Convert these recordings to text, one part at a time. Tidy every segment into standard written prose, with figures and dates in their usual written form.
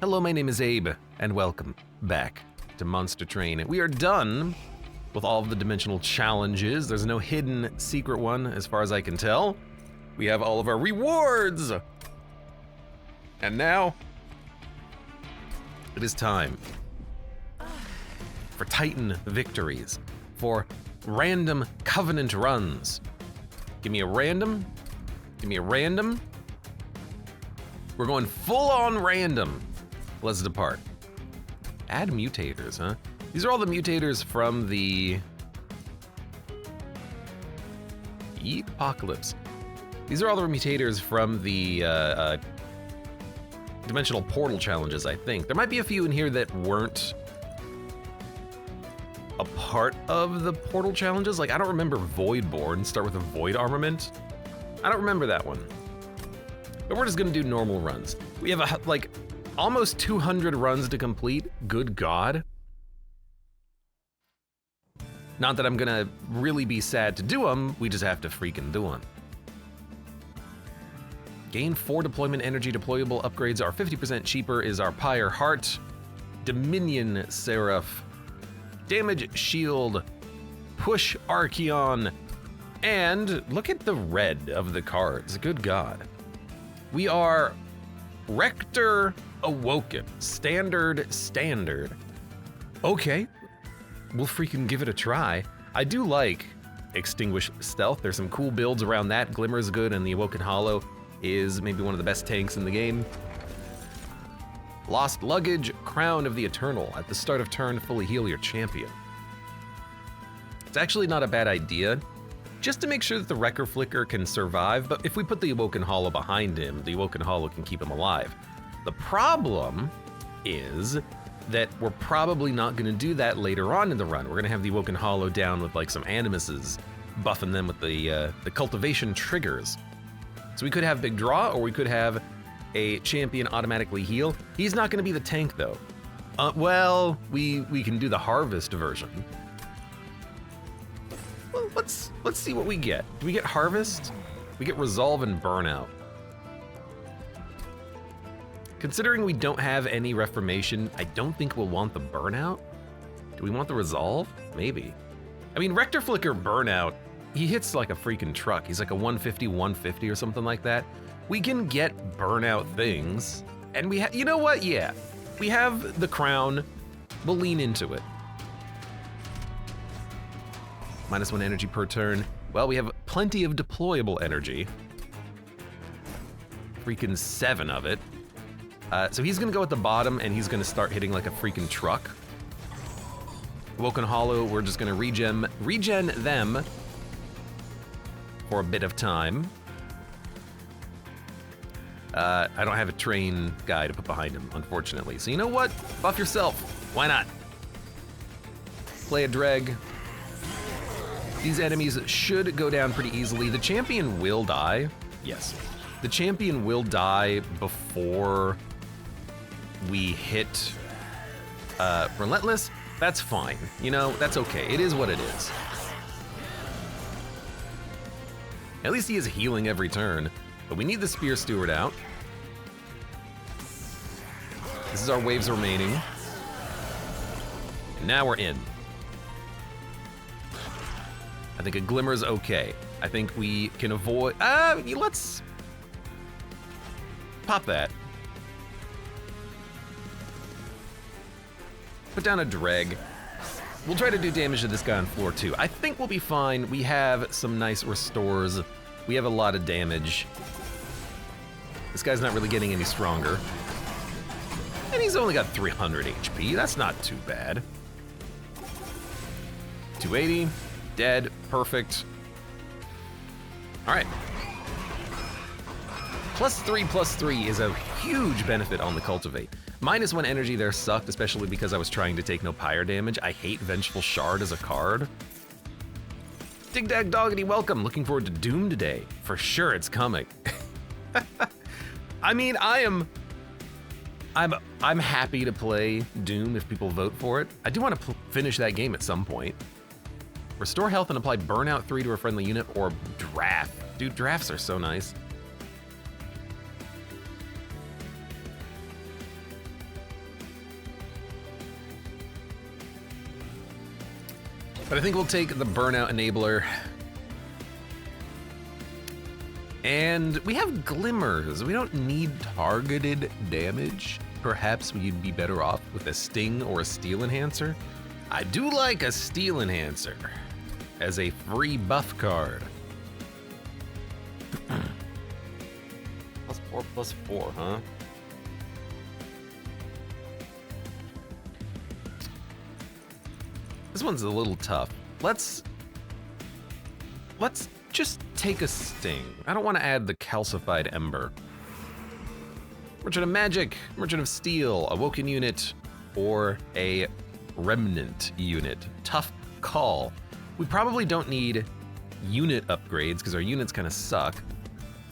Hello, my name is Abe, and welcome back to Monster Train. We are done with all of the dimensional challenges. There's no hidden secret one, as far as I can tell. We have all of our rewards! And now, it is time for Titan victories, for random Covenant runs. Give me a random, give me a random. We're going full on random. Let's depart. Add mutators, huh? These are all the mutators from the Apocalypse. These are all the mutators from the dimensional portal challenges, I think. There might be a few in here that weren't a part of the portal challenges. Like, I don't remember Voidborn start with a void armament. I don't remember that one. But we're just gonna do normal runs. We have like almost 200 runs to complete. Good God. Not that I'm gonna really be sad to do them, we just have to freaking do them. Gain 4 deployment energy. Deployable upgrades are 50% cheaper is our Pyre Heart, Dominion Seraph, Damage Shield, Push Archeon, and look at the red of the cards, good God. We are Rector Awoken, standard. Okay, we'll freaking give it a try. I do like Extinguish Stealth. There's some cool builds around that. Glimmer's good, and the Awoken Hollow is maybe one of the best tanks in the game. Lost Luggage, Crown of the Eternal. At the start of turn, fully heal your champion. It's actually not a bad idea, just to make sure that the Wrecker Flicker can survive, but if we put the Awoken Hollow behind him, the Awoken Hollow can keep him alive. The problem is that we're probably not gonna do that later on in the run. We're gonna have the Awoken Hollow down with like some Animuses, buffing them with the cultivation triggers. So we could have Big Draw, or we could have a champion automatically heal. He's not gonna be the tank though. Well, we can do the Harvest version. Well, let's see what we get. Do we get Harvest? We get Resolve and Burnout. Considering we don't have any Reformation, I don't think we'll want the Burnout. Do we want the Resolve? Maybe. I mean, Rector Flicker Burnout, he hits like a freaking truck. He's like a 150, 150 or something like that. We can get Burnout things, and we you know what? Yeah, we have the Crown. We'll lean into it. -1 energy per turn. Well, we have plenty of deployable energy. Freaking 7 of it. So he's gonna go at the bottom, and he's gonna start hitting like a freaking truck. Awoken Hollow, we're just gonna regen them for a bit of time. I don't have a train guy to put behind him, unfortunately. So you know what? Buff yourself. Why not? Play a Dreg. These enemies should go down pretty easily. The champion will die. Yes. The champion will die before we hit Relentless. That's fine. You know, that's okay. It is what it is. At least he is healing every turn. But we need the Spear Steward out. This is our waves remaining. And now we're in. I think a Glimmer's okay. I think we can avoid, let's pop that. Put down a Dreg. We'll try to do damage to this guy on floor 2. I think we'll be fine. We have some nice restores. We have a lot of damage. This guy's not really getting any stronger. And he's only got 300 HP. That's not too bad. 280. Dead, perfect. All right. +3/+3 is a huge benefit on the Cultivate. -1 energy there sucked, especially because I was trying to take no Pyre damage. I hate Vengeful Shard as a card. Dig Dag Doggity, welcome. Looking forward to Doom today. For sure it's coming. I mean, I'm happy to play Doom if people vote for it. I do want to finish that game at some point. Restore health and apply Burnout 3 to a friendly unit, or Draft. Dude, drafts are so nice. But I think we'll take the Burnout Enabler. And we have Glimmers. We don't need targeted damage. Perhaps we'd be better off with a Sting or a Steel Enhancer. I do like a Steel Enhancer as a free buff card. +4/+4, huh? This one's a little tough. Let's just take a Sting. I don't want to add the Calcified Ember. Merchant of Magic, Merchant of Steel, Awoken Unit, or a Remnant Unit. Tough call. We probably don't need unit upgrades because our units kind of suck.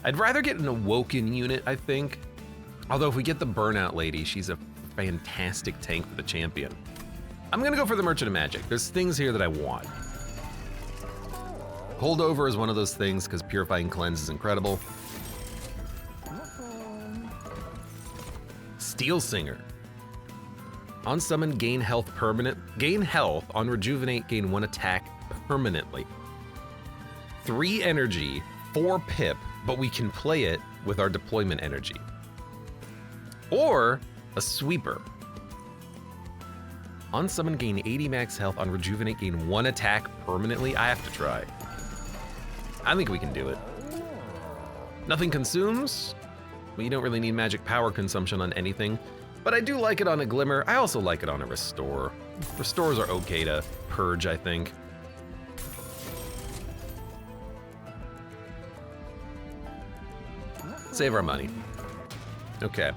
I'd rather get an Awoken Unit, I think. Although if we get the Burnout Lady, she's a fantastic tank for the champion. I'm gonna go for the Merchant of Magic. There's things here that I want. Holdover is one of those things because Purifying Cleanse is incredible. Steel Singer. On summon, gain health permanent. Gain health. On rejuvenate, gain 1 attack permanently. 3 energy, 4 pip, but we can play it with our deployment energy. Or a Sweeper. On summon, gain 80 max health. On rejuvenate, gain 1 attack permanently. I have to try. I think we can do it. Nothing consumes. Well, you don't really need magic power consumption on anything, but I do like it on a Glimmer. I also like it on a Restore. Restores are okay to purge, I think. Save our money. Okay.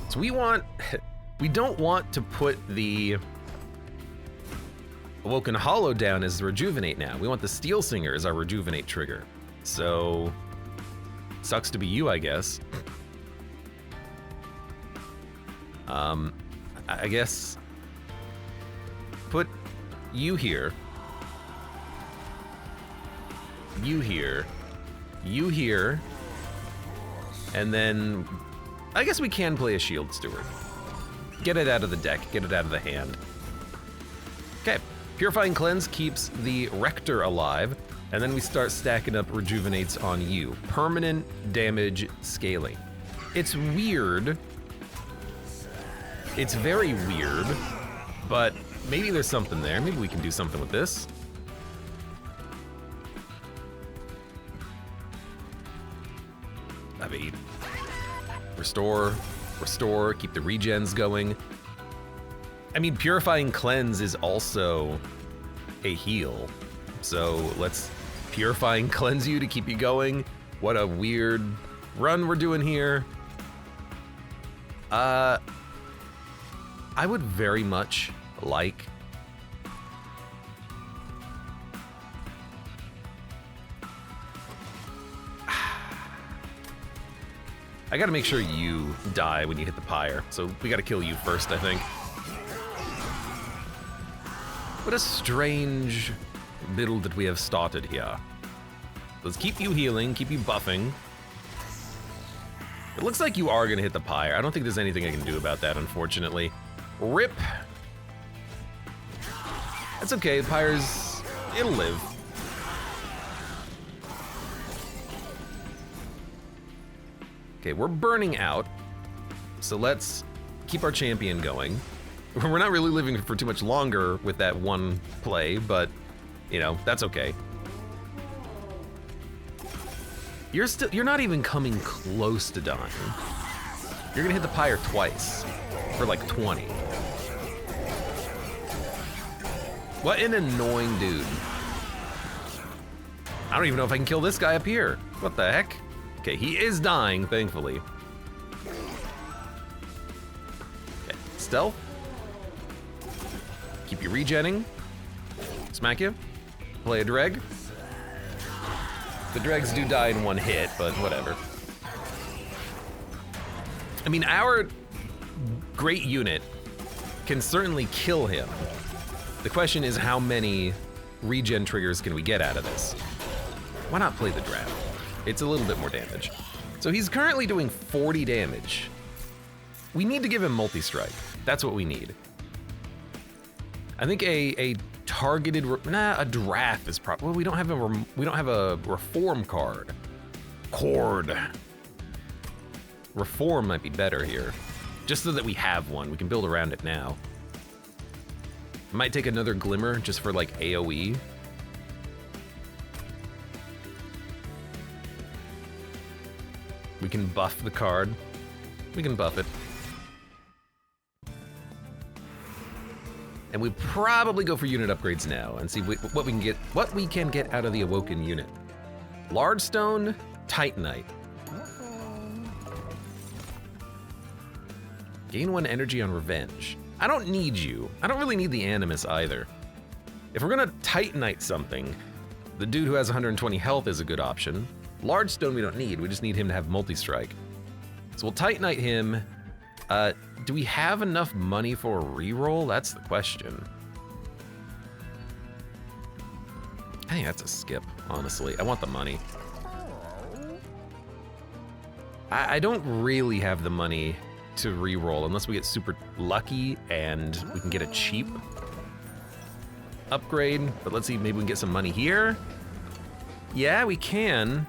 So we don't want to put the Awoken Hollow down as the Rejuvenate now. We want the Steel Singer as our Rejuvenate trigger. So, sucks to be you, I guess. I guess put you here. You here. You here. And then I guess we can play a Shield Steward. Get it out of the deck, get it out of the hand. Okay, Purifying Cleanse keeps the Rector alive, and then we start stacking up Rejuvenates on you. Permanent damage scaling. It's weird. It's very weird, but maybe there's something there. Maybe we can do something with this. I mean, restore, keep the regens going. I mean, Purifying Cleanse is also a heal. So let's Purifying Cleanse you to keep you going. What a weird run we're doing here. I would very much like I gotta make sure you die when you hit the Pyre, so we gotta kill you first, I think. What a strange build that we have started here. Let's keep you healing, keep you buffing. It looks like you are gonna hit the Pyre. I don't think there's anything I can do about that, unfortunately. RIP. That's okay, Pyre's, it'll live. Okay, we're burning out, so let's keep our champion going. We're not really living for too much longer with that one play, but, you know, that's okay. You're not even coming close to dying. You're gonna hit the Pyre twice for like 20. What an annoying dude. I don't even know if I can kill this guy up here. What the heck? Okay, he is dying, thankfully. Okay, stealth. Keep you regenning. Smack you. Play a Dreg. The Dregs do die in one hit, but whatever. I mean, our great unit can certainly kill him. The question is, how many regen triggers can we get out of this? Why not play the Draft? It's a little bit more damage. So he's currently doing 40 damage. We need to give him multi-strike. That's what we need. I think a targeted, a draft is probably, well, we don't have a reform card. Reform might be better here. Just so that we have one, we can build around it now. Might take another glimmer just for like AoE. We can buff the card. We can buff it. And we probably go for unit upgrades now and see what we can get out of the Awoken unit. Large Stone, Titanite. Gain 1 energy on revenge. I don't need you. I don't really need the Animus either. If we're gonna Titanite something, the dude who has 120 health is a good option. Large Stone we don't need, we just need him to have multi-strike. So we'll Titanite him. Do we have enough money for a reroll? That's the question. I think that's a skip, honestly. I want the money. I don't really have the money to reroll unless we get super lucky and we can get a cheap upgrade. But let's see, maybe we can get some money here. Yeah, we can.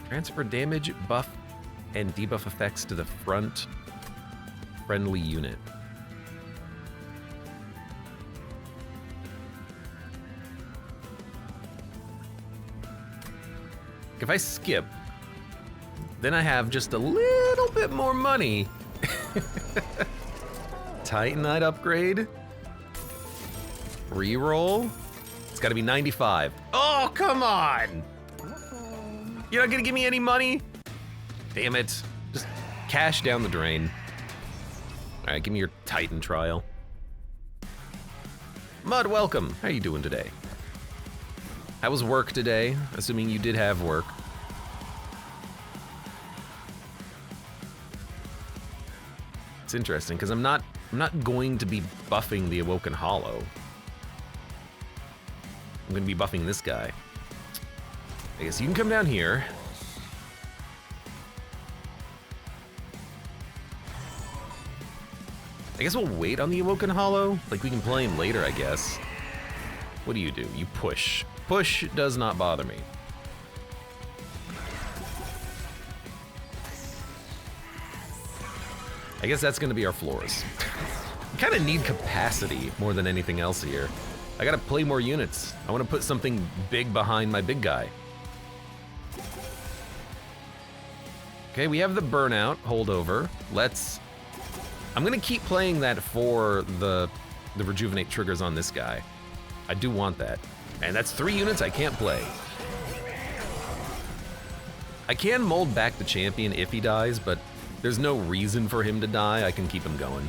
Transfer damage, buff, and debuff effects to the front friendly unit. If I skip, then I have just a little bit more money. Titanite upgrade. Reroll. It's gotta be 95. Oh, come on! You're not gonna give me any money? Damn it. Just cash down the drain. All right, give me your Titan trial. Mud, welcome. How you doing today? How was work today? Assuming you did have work. It's interesting, because I'm not going to be buffing the Awoken Hollow. I'm gonna be buffing this guy. I guess you can come down here. I guess we'll wait on the Awoken Hollow. Like, we can play him later, I guess. What do? You push. Push does not bother me. I guess that's gonna be our floors. We kinda need capacity more than anything else here. I gotta play more units. I wanna put something big behind my big guy. Okay, we have the burnout holdover. I'm gonna keep playing that for the rejuvenate triggers on this guy. I do want that. And that's 3 units I can't play. I can mold back the champion if he dies, but there's no reason for him to die. I can keep him going.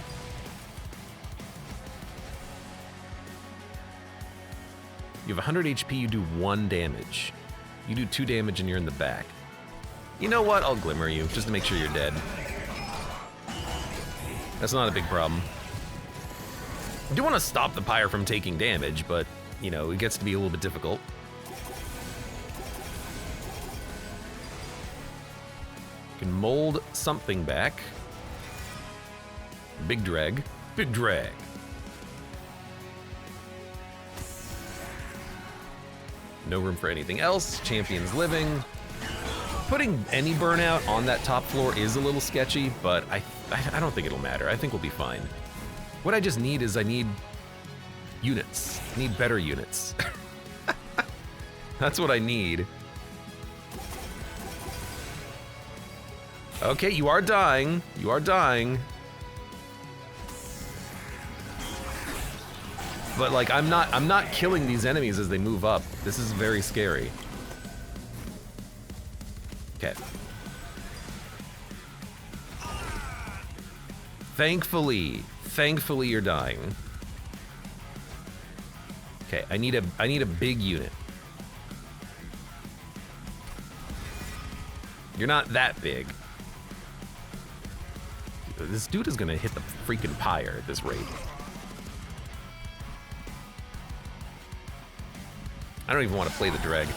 You have 100 HP, you do 1 damage. You do 2 damage and you're in the back. You know what? I'll glimmer you, just to make sure you're dead. That's not a big problem. I do want to stop the Pyre from taking damage, but, you know, it gets to be a little bit difficult. You can mold something back. Big drag. Big drag. No room for anything else. Champion's living. Putting any burnout on that top floor is a little sketchy, but I don't think it'll matter. I think we'll be fine. What I just need is I need units. I need better units. That's what I need. Okay, you are dying. You are dying. But like I'm not killing these enemies as they move up. This is very scary. Okay. Thankfully you're dying. Okay, I need a big unit. You're not that big. This dude is gonna hit the freaking Pyre at this rate. I don't even want to play the drag.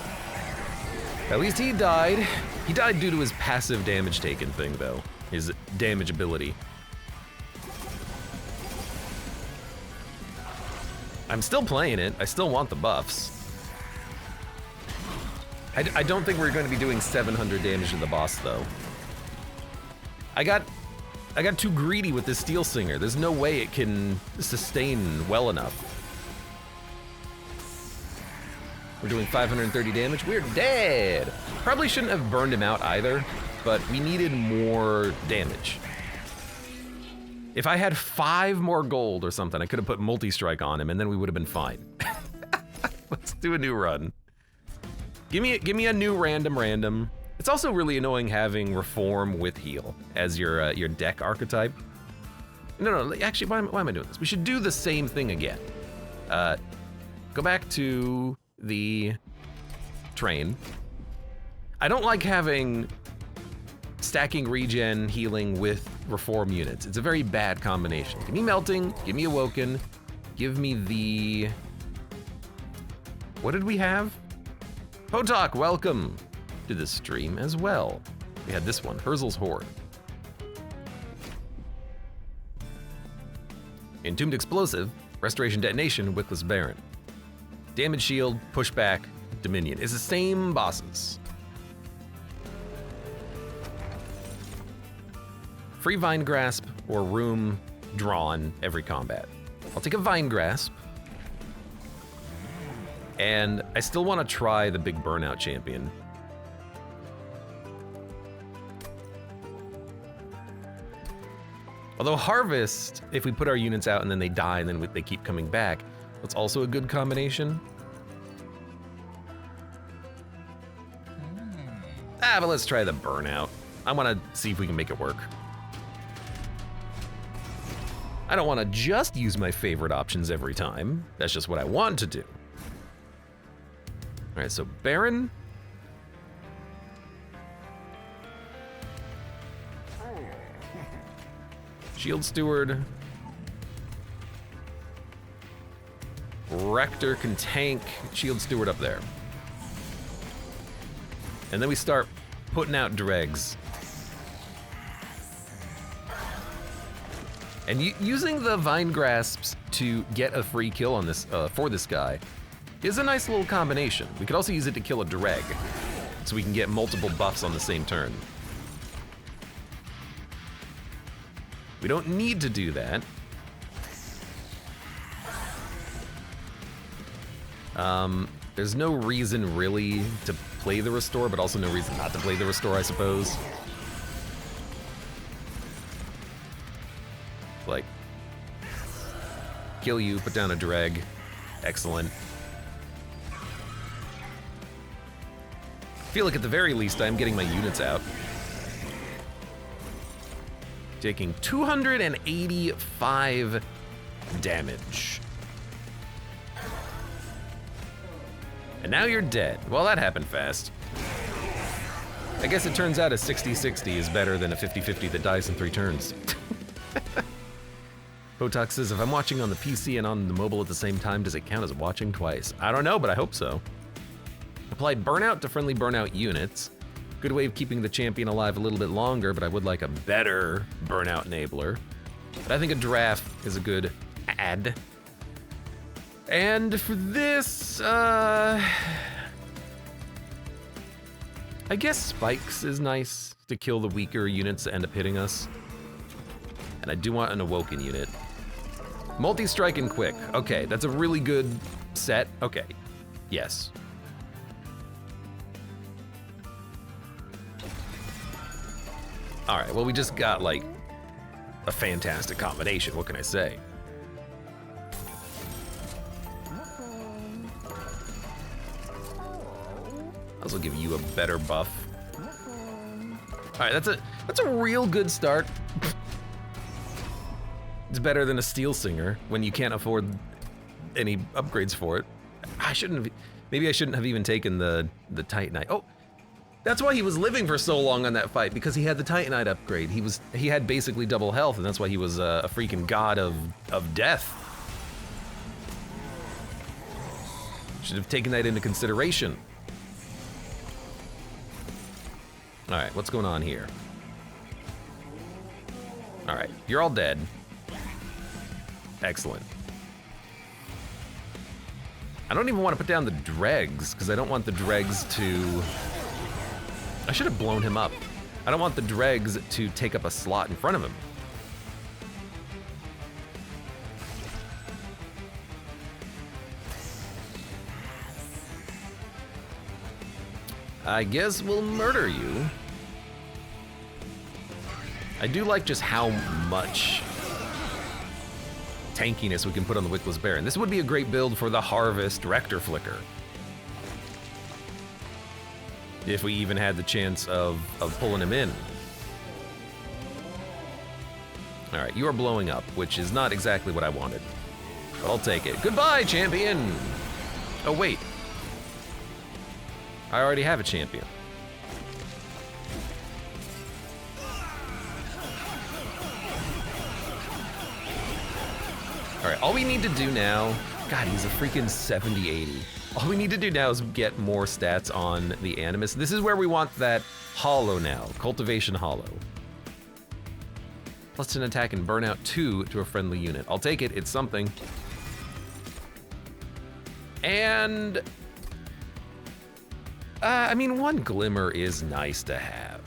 At least he died. He died due to his passive damage taken thing, though. his damage ability. I'm still playing it. I still want the buffs. I don't think we're going to be doing 700 damage to the boss, though. I got too greedy with this Steel Singer. There's no way it can sustain well enough. We're doing 530 damage. We're dead. Probably shouldn't have burned him out either, but we needed more damage. If I had 5 more gold or something, I could have put multi-strike on him and then we would have been fine. Let's do a new run. Give me a new random. It's also really annoying having Reform with Heal as your deck archetype. No, actually, why am I doing this? We should do the same thing again. Go back to the train. I don't like having stacking regen healing with Reform units. It's a very bad combination. Give me Melting, give me Awoken, give me the... What did we have? Potok, welcome to the stream as well. We had this one, Herzl's Horde. Entombed Explosive, Restoration Detonation, Wickless Baron. Damage Shield, Pushback, Dominion. It's the same bosses. Free Vine Grasp or Room Drawn every combat. I'll take a Vine Grasp. And I still want to try the big Burnout champion. Although Harvest, if we put our units out and then they die and then they keep coming back, that's also a good combination. But let's try the Burnout. I want to see if we can make it work. I don't want to just use my favorite options every time. That's just what I want to do. All right, so Baron. Shield Steward. Rector can tank Shield Steward up there. And then we start putting out dregs. And using the Vine Grasps to get a free kill on this for this guy is a nice little combination. We could also use it to kill a dreg, so we can get multiple buffs on the same turn. We don't need to do that. There's no reason really to play the Restore, but also no reason not to play the Restore, I suppose. Like, kill you, put down a dreg. Excellent. I feel like at the very least I'm getting my units out. Taking 285 damage. And now you're dead. Well, that happened fast. I guess it turns out a 60-60 is better than a 50-50 that dies in 3 turns. Botox says, if I'm watching on the PC and on the mobile at the same time, does it count as watching twice? I don't know, but I hope so. Applied Burnout to friendly Burnout units. Good way of keeping the champion alive a little bit longer, but I would like a better Burnout enabler. But I think a draft is a good add. And for this, I guess Spikes is nice to kill the weaker units that end up hitting us. And I do want an Awoken unit. Multi-strike and quick. Okay, that's a really good set. Okay, yes. All right, well, we just got like a fantastic combination. What can I say? I'll also give you a better buff. All right, that's a real good start. It's better than a Steel Singer when you can't afford any upgrades for it. Maybe I shouldn't have even taken the Titanite. Oh, that's why he was living for so long on that fight, because he had the Titanite upgrade. He had basically double health, and that's why he was a freaking god of death. Should have taken that into consideration. All right, what's going on here? All right, you're all dead. Excellent. I don't even want to put down the dregs, because I don't want the dregs to... I should have blown him up. I don't want the dregs to take up a slot in front of him. I guess we'll murder you. I do like just how much tankiness we can put on the Wickless Baron. This would be a great build for the Harvest Rector Flicker. If we even had the chance of pulling him in. All right, you are blowing up, which is not exactly what I wanted. I'll take it. Goodbye, champion! Oh, wait. I already have a champion. All right, all we need to do now, God, he's a freaking 70-80. All we need to do now is get more stats on the Animus. This is where we want that Hollow now, Cultivation Hollow. Plus 10 attack and burnout 2 to a friendly unit. I'll take it, it's something. And, I mean, one Glimmer is nice to have.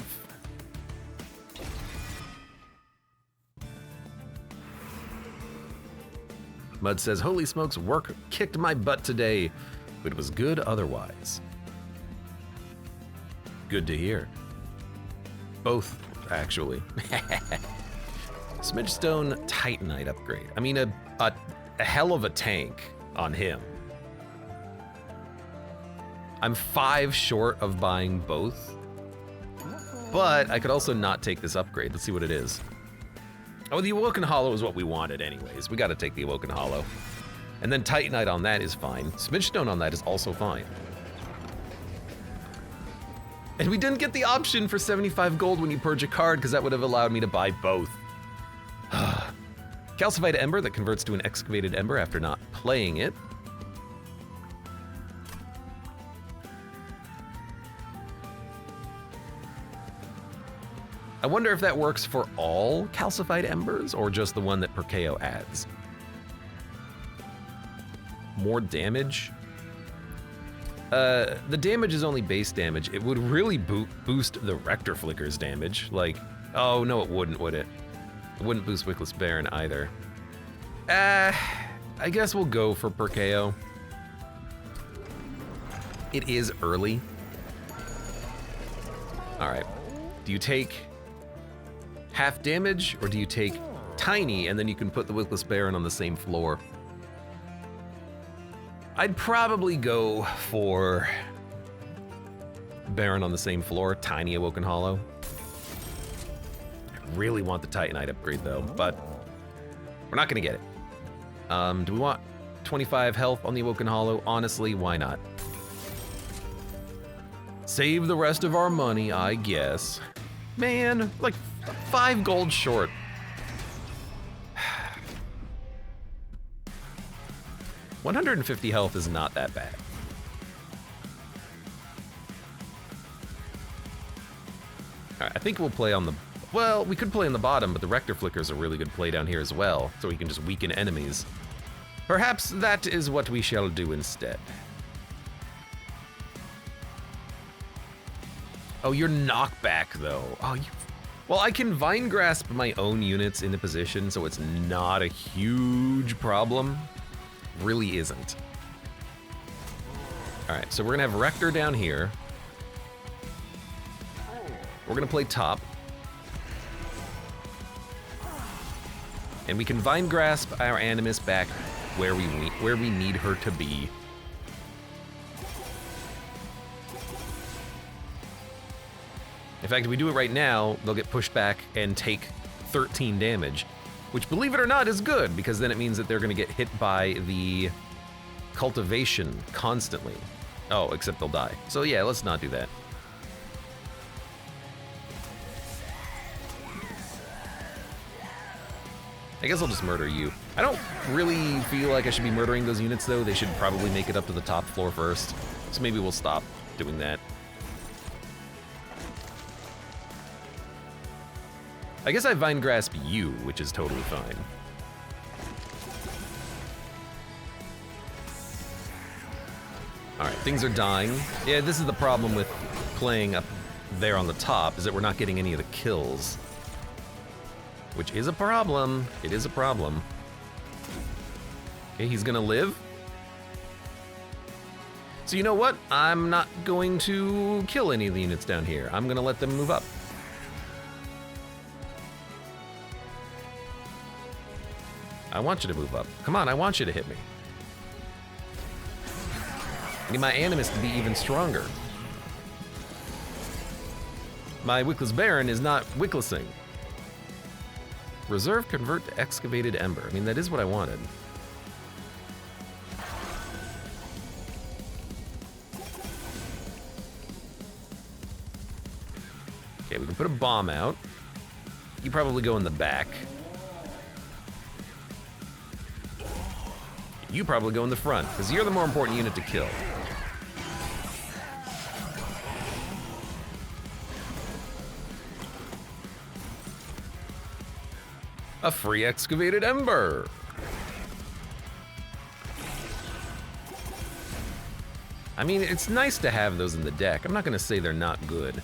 Mud says, holy smokes, work kicked my butt today, but it was good otherwise. Good to hear. Both, actually. Smidgestone Titanite upgrade. I mean, a hell of a tank on him. I'm 5 short of buying both, but I could also not take this upgrade. Let's see what it is. Oh, the Awoken Hollow is what we wanted anyways. We gotta take the Awoken Hollow. And then Titanite on that is fine. Smidgestone on that is also fine. And we didn't get the option for 75 gold when you purge a card, because that would have allowed me to buy both. Calcified Ember that converts to an Excavated Ember after not playing it. I wonder if that works for all calcified embers or just the one that Perkeo adds. More damage? The damage is only base damage. It would really boost the Rector Flicker's damage. Like, oh no, it wouldn't, would it? It wouldn't boost Wickless Baron either. I guess we'll go for Perkeo. It is early. All right, do you take half damage, or do you take tiny and then you can put the Wickless Baron on the same floor? I'd probably go for Baron on the same floor, tiny Awoken Hollow. I really want the Titanite upgrade though, but we're not gonna get it. Do we want 25 health on the Awoken Hollow? Honestly, why not? Save the rest of our money, I guess. Man, like 5 gold short. $150 health is not that bad. All right, I think we'll play on the... Well, we could play on the bottom, but the Rector Flicker is a really good play down here as well, so we can just weaken enemies. Perhaps that is what we shall do instead. Oh, your knockback, though. Oh, you... Well, I can Vine Grasp my own units into position, so it's not a huge problem. Really isn't. All right, so we're gonna have Rector down here. We're gonna play top. And we can Vine Grasp our Animus back where we need her to be. In fact, if we do it right now, they'll get pushed back and take 13 damage, which, believe it or not, is good, because then it means that they're gonna get hit by the cultivation constantly. Oh, except they'll die. So yeah, let's not do that. I guess I'll just murder you. I don't really feel like I should be murdering those units, though. They should probably make it up to the top floor first. So maybe we'll stop doing that. I guess I Vine Grasp you, which is totally fine. Alright, things are dying. Yeah, this is the problem with playing up there on the top, is that we're not getting any of the kills. Which is a problem. It is a problem. Okay, he's gonna live. So you know what? I'm not going to kill any of the units down here. I'm gonna let them move up. I want you to move up. Come on, I want you to hit me. I need my Animus to be even stronger. My Wickless Baron is not Wicklessing. Reserve convert to excavated ember. I mean, that is what I wanted. Okay, we can put a bomb out. You probably go in the back. You probably go in the front, because you're the more important unit to kill. A free excavated ember. I mean, it's nice to have those in the deck. I'm not gonna say they're not good.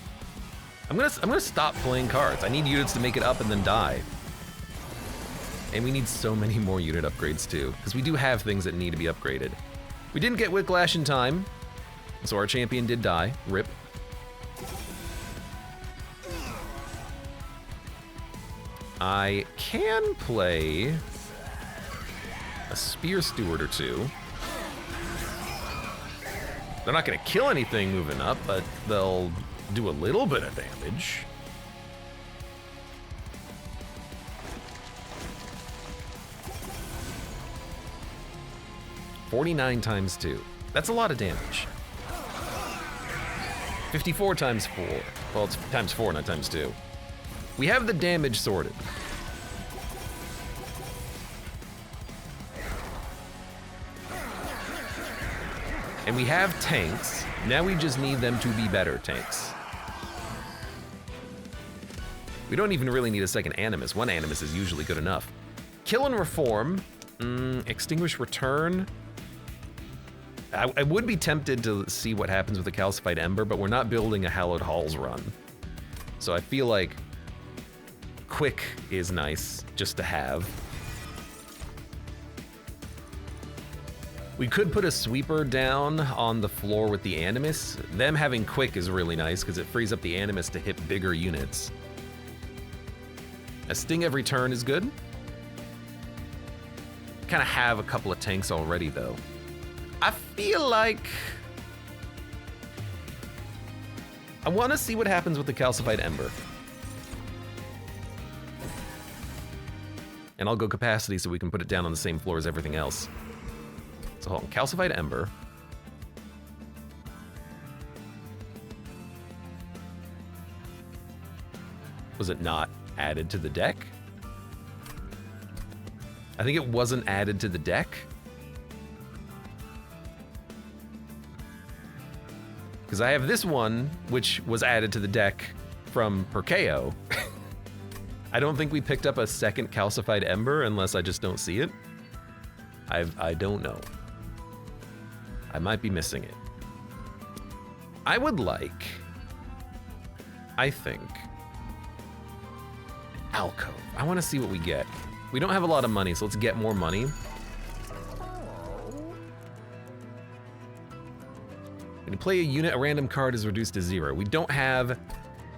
I'm gonna stop playing cards. I need units to make it up and then die. And we need so many more unit upgrades too, because we do have things that need to be upgraded. We didn't get Whiplash in time, so our champion did die. RIP. I can play a Spear Steward or two. They're not gonna kill anything moving up, but they'll do a little bit of damage. $49 times 2. That's a lot of damage. 54 times 4. Well, it's times 4, not times 2. We have the damage sorted. And we have tanks. Now we just need them to be better tanks. We don't even really need a second Animus. One Animus is usually good enough. Kill and Reform. Extinguish Return. I would be tempted to see what happens with the Calcified Ember, but we're not building a Hallowed Halls run. So I feel like Quick is nice just to have. We could put a Sweeper down on the floor with the Animus. Them having Quick is really nice because it frees up the Animus to hit bigger units. A Sting every turn is good. Kind of have a couple of tanks already though. I feel like I want to see what happens with the Calcified Ember. And I'll go Capacity so we can put it down on the same floor as everything else. So hold on, Calcified Ember. Was it not added to the deck? I think it wasn't added to the deck. Because I have this one, which was added to the deck from Perkeo. I don't think we picked up a second Calcified Ember unless I just don't see it. I don't know. I might be missing it. I would like, I think, Alcove. I want to see what we get. We don't have a lot of money, so let's get more money. When you play a unit, a random card is reduced to 0. We don't have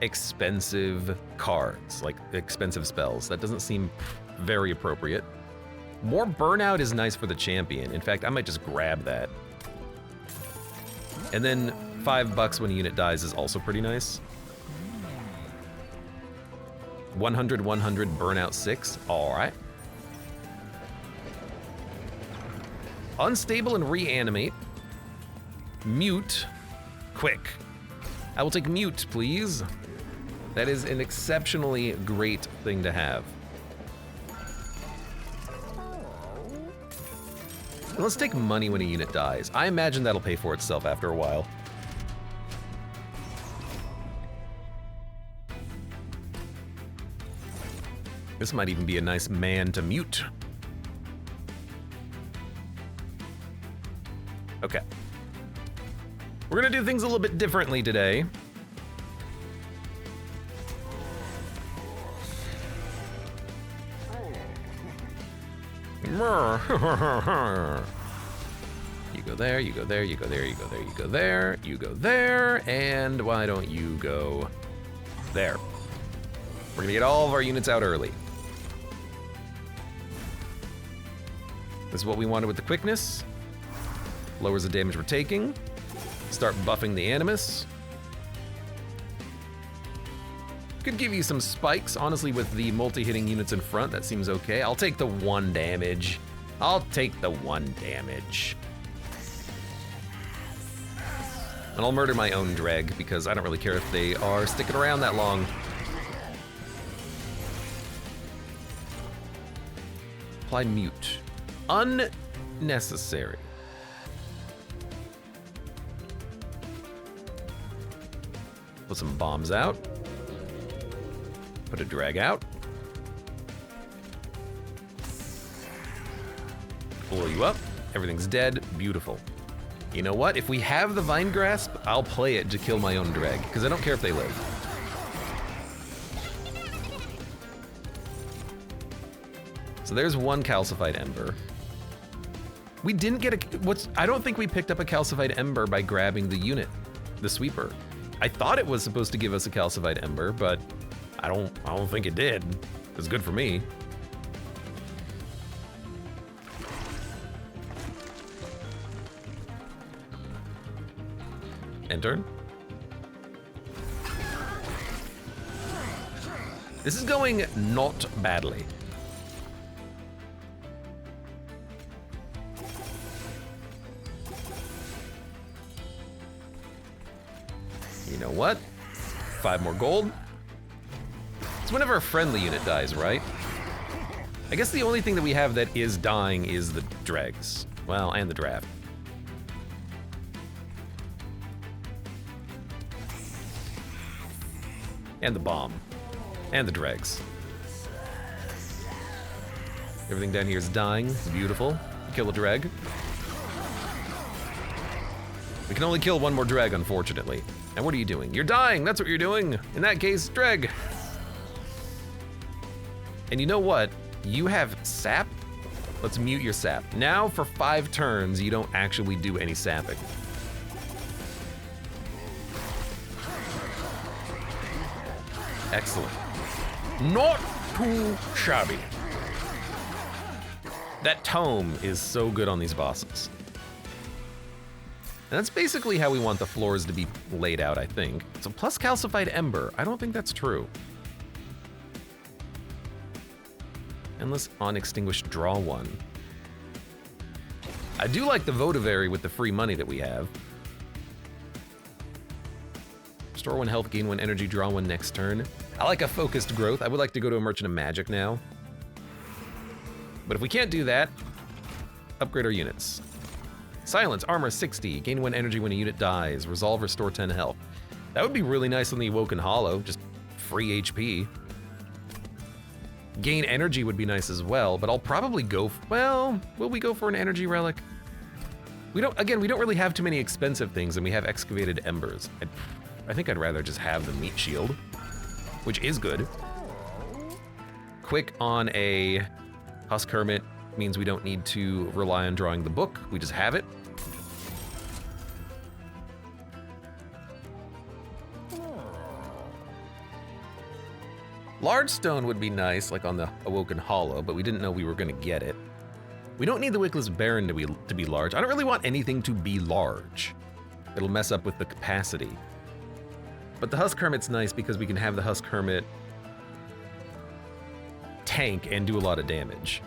expensive cards, like expensive spells. That doesn't seem very appropriate. More burnout is nice for the champion. In fact, I might just grab that. And then $5 when a unit dies is also pretty nice. 100, 100, burnout 6. All right. Unstable and reanimate. Mute. Quick. I will take mute, please. That is an exceptionally great thing to have. Let's take money when a unit dies. I imagine that'll pay for itself after a while. This might even be a nice man to mute. Okay. We're gonna do things a little bit differently today. You go there, you go there, you go there, you go there, you go there, you go there, and why don't you go there? We're gonna get all of our units out early. This is what we wanted with the quickness. Lowers the damage we're taking. Start buffing the Animus. Could give you some spikes, honestly, with the multi-hitting units in front. That seems okay. I'll take the 1 damage. I'll take the 1 damage. And I'll murder my own dreg because I don't really care if they are sticking around that long. Apply mute. Unnecessary. Put some bombs out. Put a drag out. Blow you up. Everything's dead. Beautiful. You know what? If we have the Vine Grasp, I'll play it to kill my own drag, because I don't care if they live. So there's 1 calcified ember. We didn't get a... I don't think we picked up a calcified ember by grabbing the unit, the sweeper. I thought it was supposed to give us a calcified ember, but I don't think it did. It was good for me. Enter. This is going not badly. You know what? 5 more gold. It's whenever a friendly unit dies, right? I guess the only thing that we have that is dying is the dregs. Well, and the draft. And the bomb. And the dregs. Everything down here is dying. It's beautiful. Kill a dreg. We can only kill 1 more dreg, unfortunately. And what are you doing? You're dying! That's what you're doing! In that case, dreg! And you know what? You have sap? Let's mute your sap. Now, for 5 turns, you don't actually do any sapping. Excellent. Not too shabby. That tome is so good on these bosses. And that's basically how we want the floors to be laid out, I think. So plus calcified ember. I don't think that's true. Endless unextinguished draw 1. I do like the Votavary with the free money that we have. Restore 1 health, gain 1 energy, draw 1 next turn. I like a focused growth. I would like to go to a Merchant of Magic now. But if we can't do that, upgrade our units. Silence, armor 60, gain 1 energy when a unit dies, resolve, restore 10 health. That would be really nice on the Awoken Hollow, just free HP. Gain energy would be nice as well, but I'll probably go, well, will we go for an energy relic? We don't really have too many expensive things, and we have excavated embers. I think I'd rather just have the meat shield, which is good. Quick on a Husk Hermit means we don't need to rely on drawing the book. We just have it. Large stone would be nice, like on the Awoken Hollow, but we didn't know we were gonna get it. We don't need the Wickless Baron to be large. I don't really want anything to be large. It'll mess up with the capacity. But the Husk Hermit's nice because we can have the Husk Hermit tank and do a lot of damage.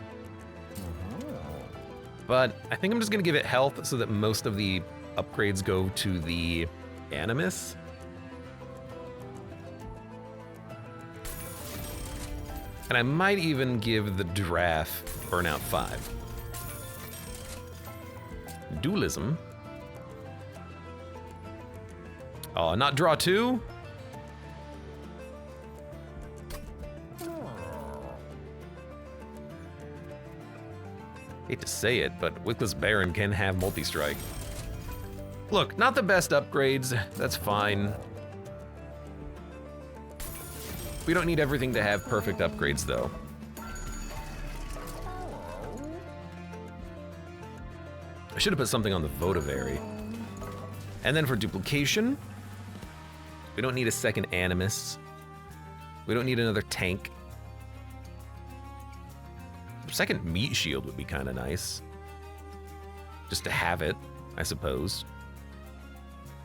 But I think I'm just gonna give it health so that most of the upgrades go to the Animus. And I might even give the Draft Burnout 5. Dualism. Oh, not draw 2? Hate to say it, but Wickless Baron can have multi-strike. Look, not the best upgrades, that's fine. We don't need everything to have perfect upgrades, though. I should have put something on the Votavary. And then for duplication, we don't need a second Animus. We don't need another tank. Second Meat Shield would be kind of nice. Just to have it, I suppose.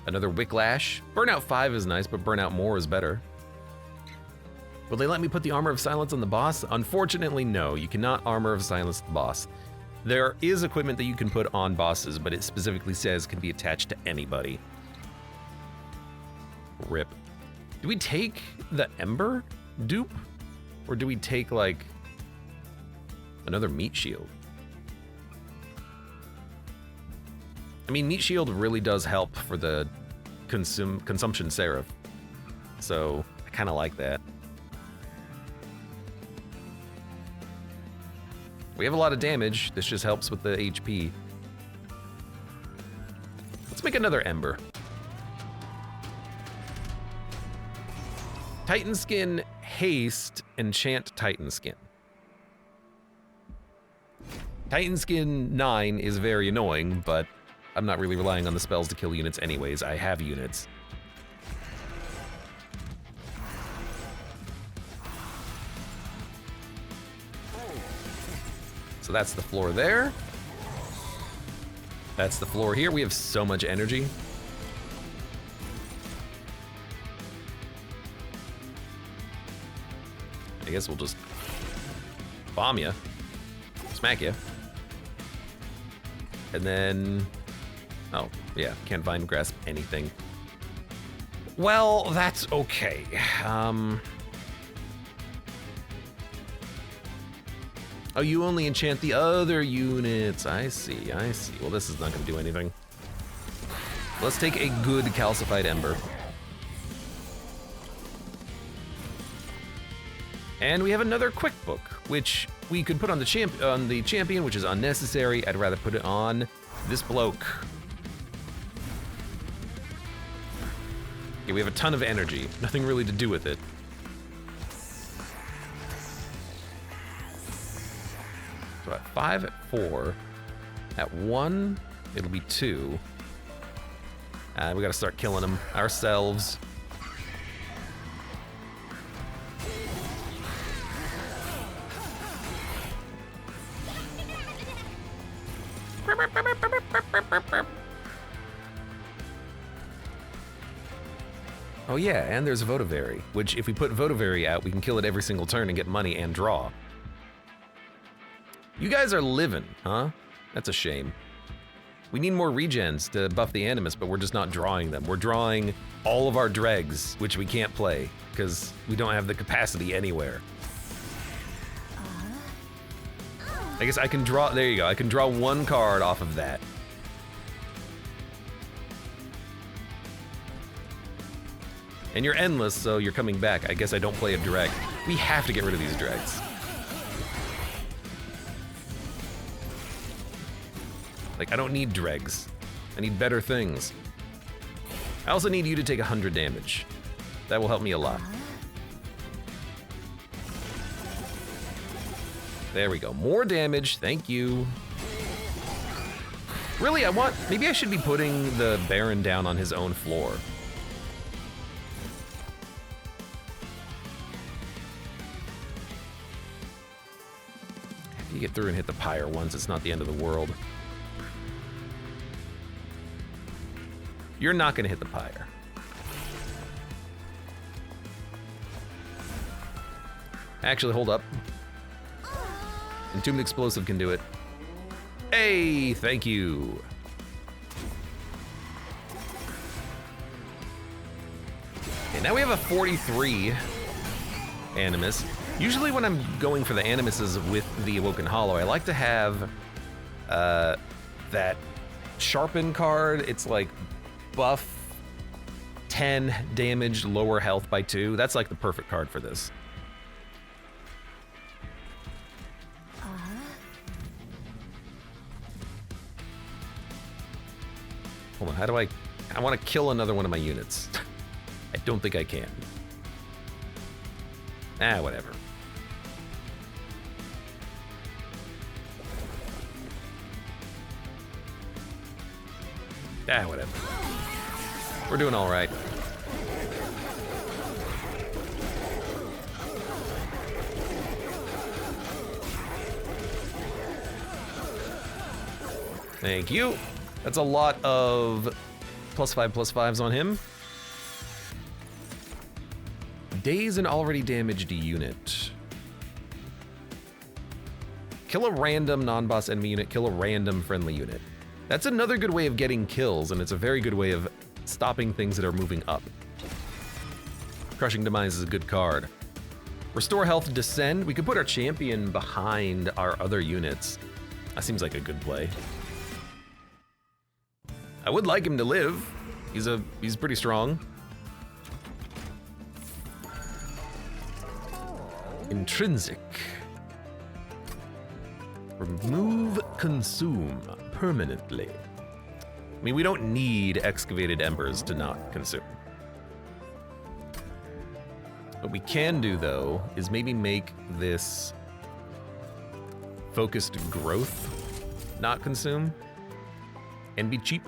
Another Wicklash. Burnout 5 is nice, but Burnout more is better. Will they let me put the Armor of Silence on the boss? Unfortunately, no. You cannot Armor of Silence the boss. There is equipment that you can put on bosses, but it specifically says can be attached to anybody. RIP. Do we take the Ember dupe? Or do we take, like, another Meat Shield? I mean, Meat Shield really does help for the Consumption Seraph. So, I kind of like that. We have a lot of damage. This just helps with the HP. Let's make another Ember. Titan Skin, Haste, Enchant Titan Skin. Titan Skin 9 is very annoying, but I'm not really relying on the spells to kill units anyways. I have units. So that's the floor there. That's the floor here. We have so much energy. I guess we'll just bomb you. Smack you. And then, oh, yeah, can't vine grasp anything. Well, that's okay. Oh, you only enchant the other units. I see, I see. Well, this is not gonna do anything. Let's take a good calcified ember. And we have another quick book, which we could put on the champion, which is unnecessary. I'd rather put it on this bloke. Okay, we have a ton of energy. Nothing really to do with it. So at 5, at 4, at 1, it'll be 2. We gotta start killing them ourselves. Oh yeah, and there's Votavary, which if we put Votavary out, we can kill it every single turn and get money and draw. You guys are living, huh? That's a shame. We need more regens to buff the Animus, but we're just not drawing them. We're drawing all of our dregs, which we can't play, because we don't have the capacity anywhere. I guess I can draw, there you go, I can draw one card off of that. And you're endless, so you're coming back. I guess I don't play a dreg. We have to get rid of these dregs. Like, I don't need dregs. I need better things. I also need you to take 100 damage. That will help me a lot. There we go. More damage. Thank you. Really, maybe I should be putting the Baron down on his own floor. If you get through and hit the Pyre once, it's not the end of the world. You're not gonna hit the Pyre. Actually, hold up. Entombed Explosive can do it. Hey, thank you. Okay, now we have a 43 Animus. Usually when I'm going for the Animuses with the Awoken Hollow, I like to have that Sharpen card. It's like buff 10 damage, lower health by 2. That's like the perfect card for this. Hold on, how do I want to kill another one of my units. I don't think I can. Ah, whatever. Ah, whatever. We're doing all right. Thank you. That's a lot of +5/+5s on him. Daze an already damaged unit. Kill a random non-boss enemy unit, kill a random friendly unit. That's another good way of getting kills, and it's a very good way of stopping things that are moving up. Crushing Demise is a good card. Restore health, descend. We could put our champion behind our other units. That seems like a good play. I would like him to live. He's pretty strong. Intrinsic. Remove consume permanently. I mean, we don't need excavated embers to not consume. What we can do, though, is maybe make this focused growth not consume and be cheap.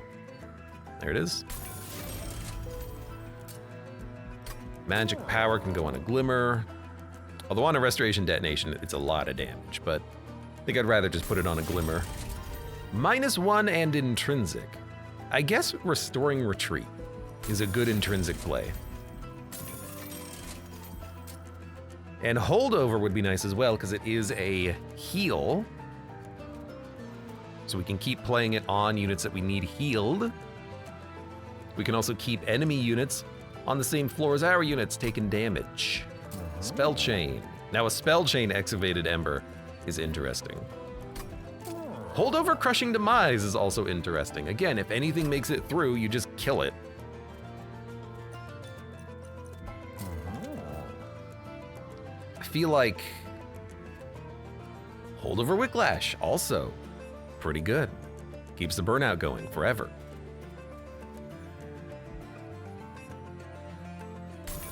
There it is. Magic power can go on a glimmer. Although on a restoration detonation, it's a lot of damage, but I think I'd rather just put it on a glimmer. -1 and intrinsic. I guess restoring retreat is a good intrinsic play. And holdover would be nice as well, because it is a heal. So we can keep playing it on units that we need healed. We can also keep enemy units on the same floor as our units taking damage. Spell chain. Now a spell chain excavated ember is interesting. Holdover crushing demise is also interesting. Again, if anything makes it through, you just kill it. I feel like holdover whiplash also pretty good. Keeps the burnout going forever.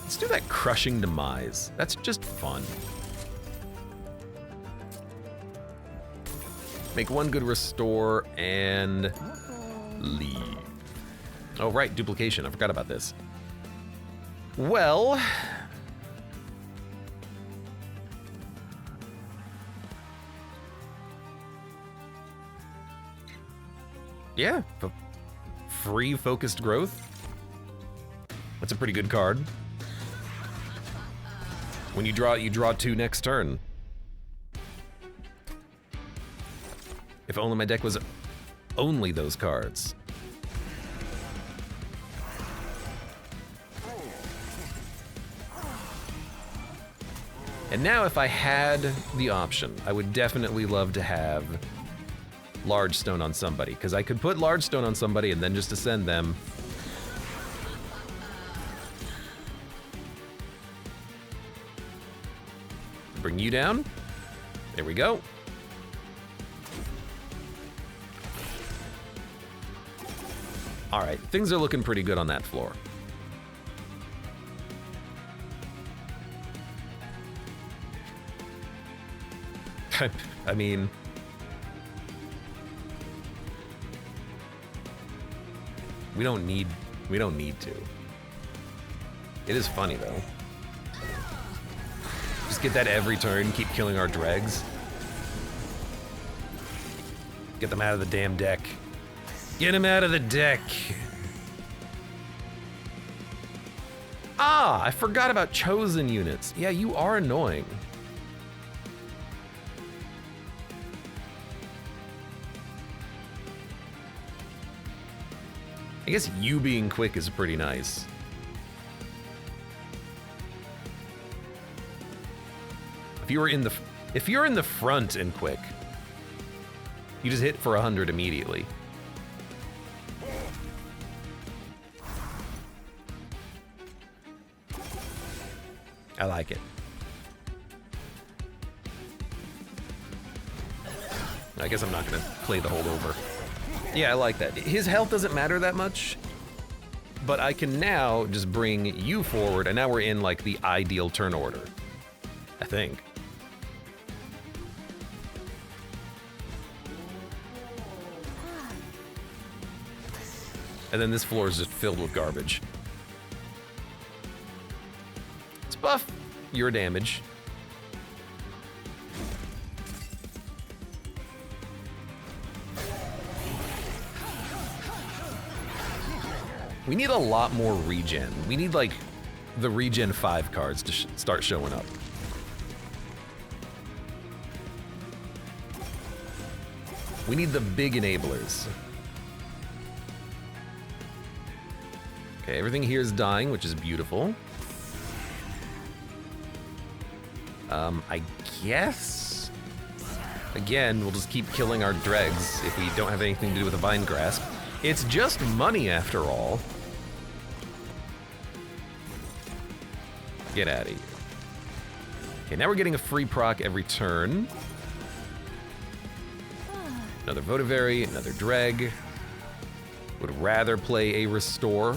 Let's do that crushing demise. That's just fun. Make one good restore and leave. Oh, right, duplication. I forgot about this. Well, yeah, free focused growth. That's a pretty good card. When you draw 2 next turn. If only my deck was only those cards. And now if I had the option, I would definitely love to have large stone on somebody, because I could put large stone on somebody and then just ascend them. Bring you down. There we go. All right, things are looking pretty good on that floor. I mean, we don't need to. It is funny though. Just get that every turn, keep killing our dregs. Get them out of the damn deck. Get him out of the deck. Ah, I forgot about chosen units. Yeah, you are annoying. I guess you being quick is pretty nice. If you're in the front and quick, you just hit for 100 immediately. I like it. I guess I'm not gonna play the holdover. Yeah, I like that. His health doesn't matter that much, but I can now just bring you forward, and now we're in like the ideal turn order, I think. And then this floor is just filled with garbage. Let's buff your damage. We need a lot more regen. We need like the regen 5 cards to start showing up. We need the big enablers. Okay, everything here is dying, which is beautiful. I guess, again, we'll just keep killing our dregs if we don't have anything to do with a vine grasp. It's just money after all. Get out of here. Okay, now we're getting a free proc every turn. Another Votivary, another Dreg. Would rather play a Restore.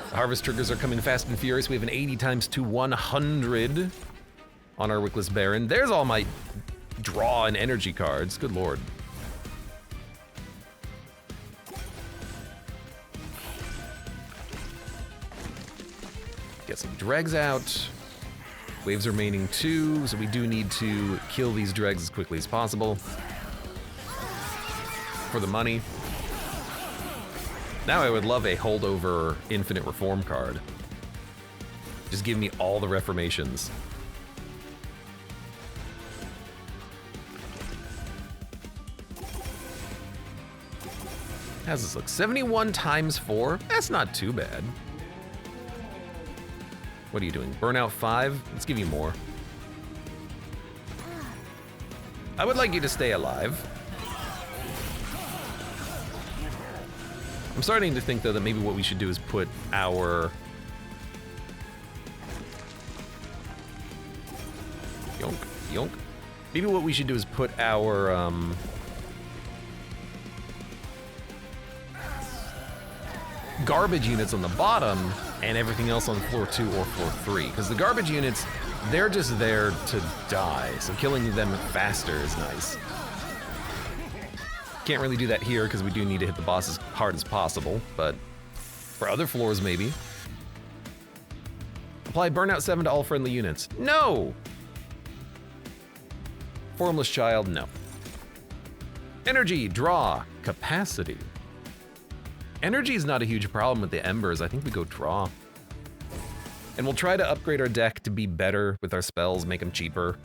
The Harvest triggers are coming fast and furious. We have an 80 times to 100 on our Wickless Baron. There's all my draw and energy cards. Good lord. Get some dregs out. Waves remaining 2, so we do need to kill these dregs as quickly as possible. For the money. Now I would love a holdover Infinite Reform card. Just give me all the reformations. How's this look? 71 times 4? That's not too bad. What are you doing? Burnout 5? Let's give you more. I would like you to stay alive. I'm starting to think, though, that maybe what we should do is put our... Yonk, yonk. Maybe what we should do is put our, garbage units on the bottom and everything else on floor 2 or floor 3. Because the garbage units, they're just there to die, so killing them faster is nice. Can't really do that here because we do need to hit the boss as hard as possible, but for other floors, maybe. Apply Burnout 7 to all friendly units. No! Formless Child, no. Energy, draw, capacity. Energy is not a huge problem with the Embers. I think we go draw. And we'll try to upgrade our deck to be better with our spells, make them cheaper.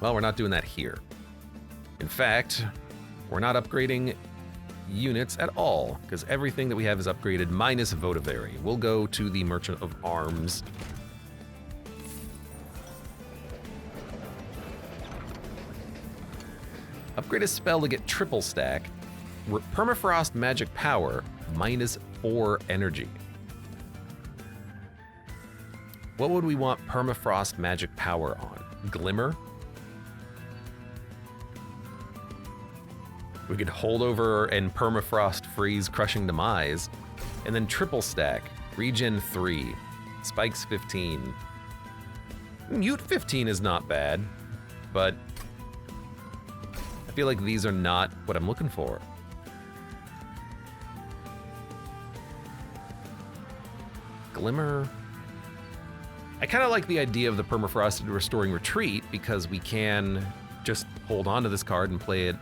Well, we're not doing that here. In fact, we're not upgrading units at all, because everything that we have is upgraded minus Votivary. We'll go to the Merchant of Arms. Upgrade a spell to get triple stack. Permafrost magic power, minus 4 energy. What would we want permafrost magic power on? Glimmer? We could hold over and permafrost freeze crushing demise, and then triple stack, regen 3, spikes 15. Mute 15 is not bad, but I feel like these are not what I'm looking for. Glimmer. I kind of like the idea of the permafrosted restoring retreat because we can just hold on to this card and play it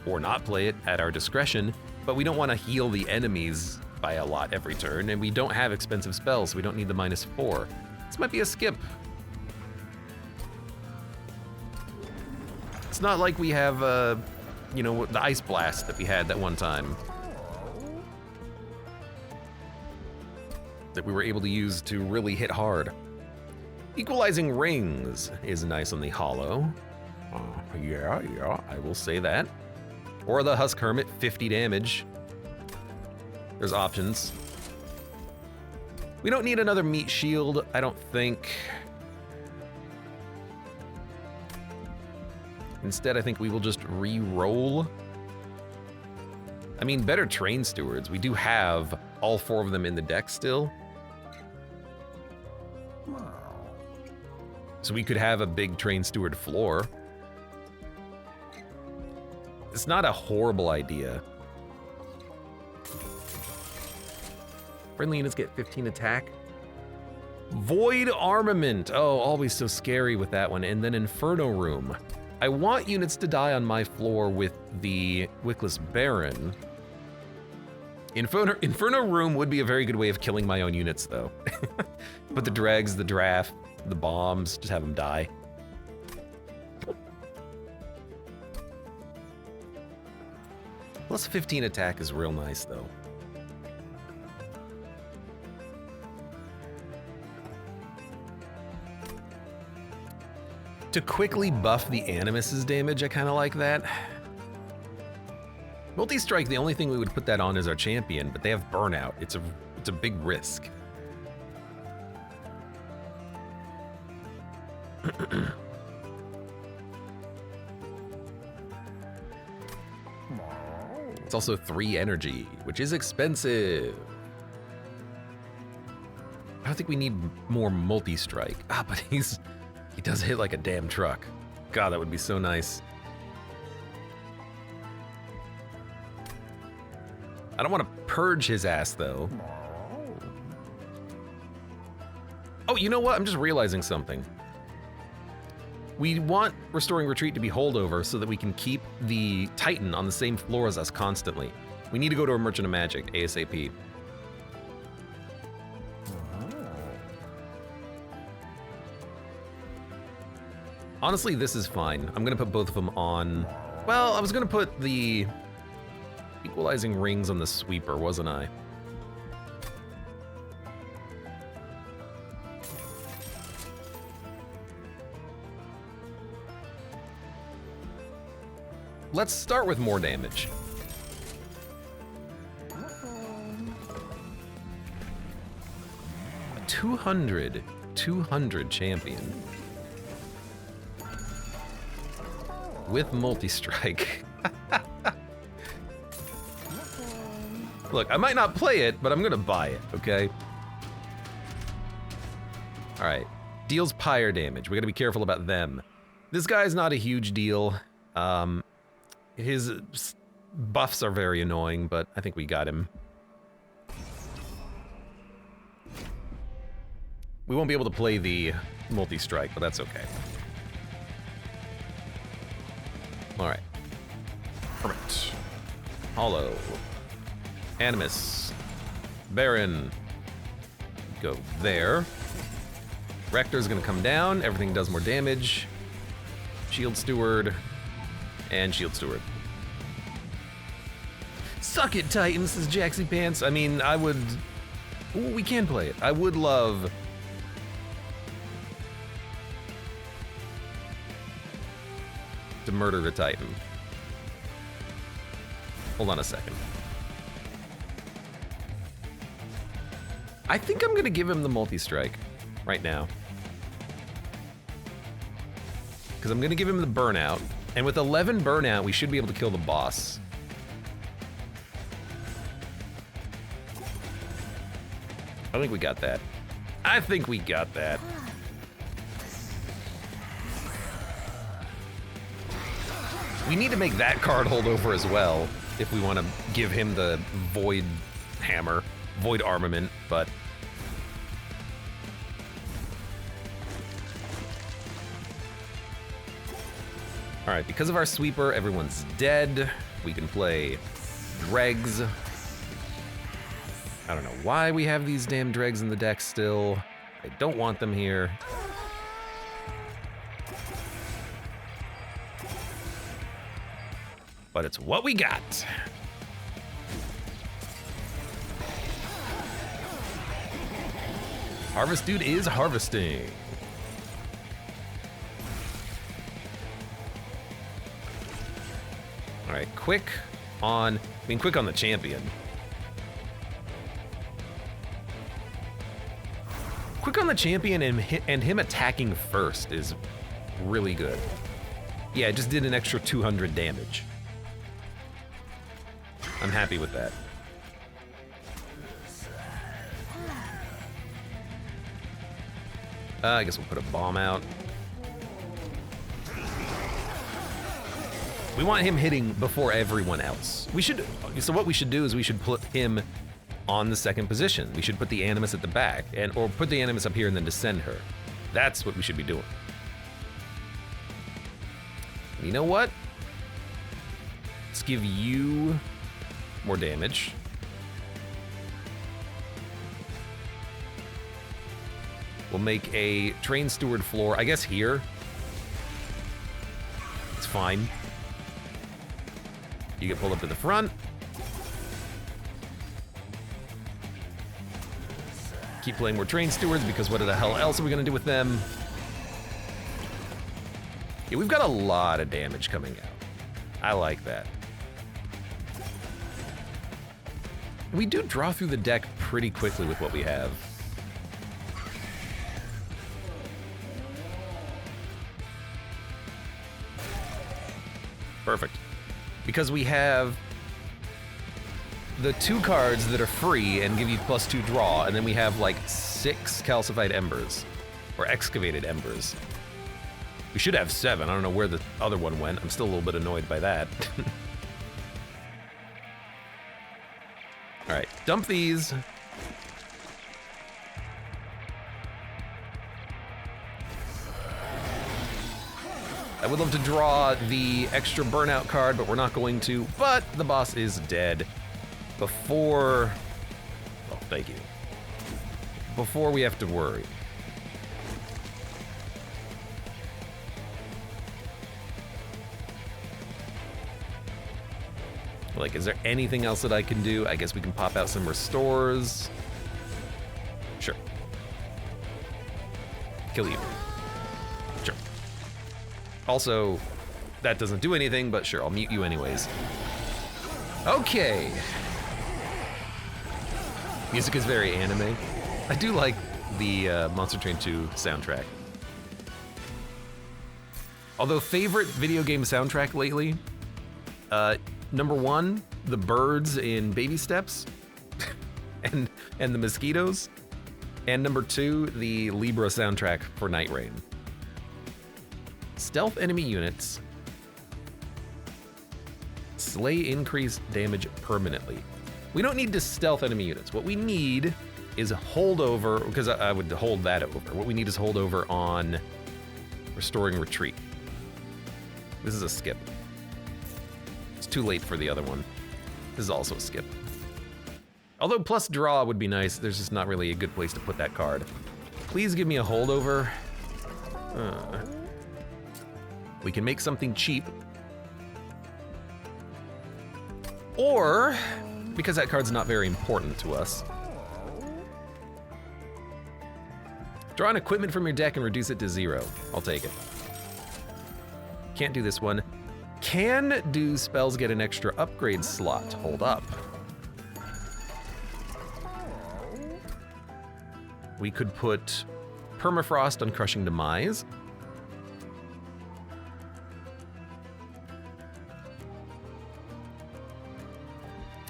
or not play it at our discretion, but we don't want to heal the enemies by a lot every turn, and we don't have expensive spells, so we don't need the minus 4. This might be a skip. It's not like we have, you know, the Ice Blast that we had that one time. That we were able to use to really hit hard. Equalizing Rings is nice on the Hollow. Yeah, I will say that. Or the Husk Hermit, 50 damage. There's options. We don't need another meat shield, I don't think. Instead, I think we will just re-roll. I mean, better train stewards. We do have all 4 of them in the deck still. So we could have a big train steward floor. It's not a horrible idea. Friendly units get 15 attack. Void armament. Oh, always so scary with that one. And then Inferno Room. I want units to die on my floor with the Wickless Baron. Inferno Room would be a very good way of killing my own units, though. Put the dregs, the draft, the bombs, just have them die. Plus 15 attack is real nice, though. To quickly buff the Animus's damage, I kind of like that. Multi-strike, the only thing we would put that on is our champion, but they have burnout. It's a big risk. It's also 3 energy, which is expensive. I don't think we need more multi-strike. Ah, but he does hit like a damn truck. God, that would be so nice. I don't want to purge his ass, though. Oh, you know what? I'm just realizing something. We want Restoring Retreat to be holdover so that we can keep the Titan on the same floor as us constantly. We need to go to a Merchant of Magic, ASAP. Honestly, this is fine. I'm gonna put both of them on... Well, I was gonna put the equalizing rings on the sweeper, wasn't I? Let's start with more damage. A 200 champion. With multi-strike. Look, I might not play it, but I'm gonna buy it, okay? All right, deals pyre damage. We gotta be careful about them. This guy's not a huge deal. His buffs are very annoying, but I think we got him. We won't be able to play the multi-strike, but that's okay. All right. Hermit. Hollow. Animus. Baron. Go there. Rector's gonna come down. Everything does more damage. Shield Steward. And Shield Steward. Suck it, Titan, says Jaxie Pants. I mean, I would... Ooh, we can play it. I would love... to murder a Titan. Hold on a second. I think I'm gonna give him the multi-strike right now. Because I'm gonna give him the burnout. And with 11 burnout, we should be able to kill the boss. I think we got that. I think we got that. We need to make that card holdover as well if we want to give him the Void Hammer, Void Armament, but... All right, because of our sweeper, everyone's dead. We can play dregs. I don't know why we have these damn dregs in the deck still. I don't want them here. But it's what we got. Harvest Dude is harvesting. All right, quick on the champion. Hook on the champion and him attacking first is really good. Yeah, it just did an extra 200 damage. I'm happy with that. I guess we'll put a bomb out. We want him hitting before everyone else. So what we should do is we should put him on the second position. We should put the Animus at the back, or put the Animus up here and then descend her. That's what we should be doing. You know what? Let's give you more damage. We'll make a train steward floor, I guess here. It's fine. You get pulled up to the front. Keep playing more train stewards because what the hell else are we gonna do with them? Yeah, we've got a lot of damage coming out. I like that. We do draw through the deck pretty quickly with what we have. Perfect. Because we have the 2 cards that are free and give you +2 draw, and then we have like 6 calcified embers, or excavated embers. We should have 7. I don't know where the other one went. I'm still a little bit annoyed by that. All right, dump these. I would love to draw the extra burnout card, but we're not going to. But the boss is dead before, oh, thank you. Before we have to worry. Like, is there anything else that I can do? I guess we can pop out some restores. Sure. Kill you. Sure. Also, that doesn't do anything, but sure, I'll mute you anyways. Okay. Music is very anime. I do like the Monster Train 2 soundtrack. Although favorite video game soundtrack lately, number 1, the birds in Baby Steps and the mosquitoes. And number 2, the Libra soundtrack for Night Rain. Stealth enemy units. Slay increased damage permanently. We don't need to stealth enemy units. What we need is a holdover, because I would hold that over. What we need is holdover on restoring retreat. This is a skip. It's too late for the other one. This is also a skip. Although plus draw would be nice, there's just not really a good place to put that card. Please give me a holdover. We can make something cheap. Or, because that card's not very important to us, draw an equipment from your deck and reduce it to 0. I'll take it. Can't do this one. Can do spells get an extra upgrade slot? Hold up. We could put Permafrost on Crushing Demise.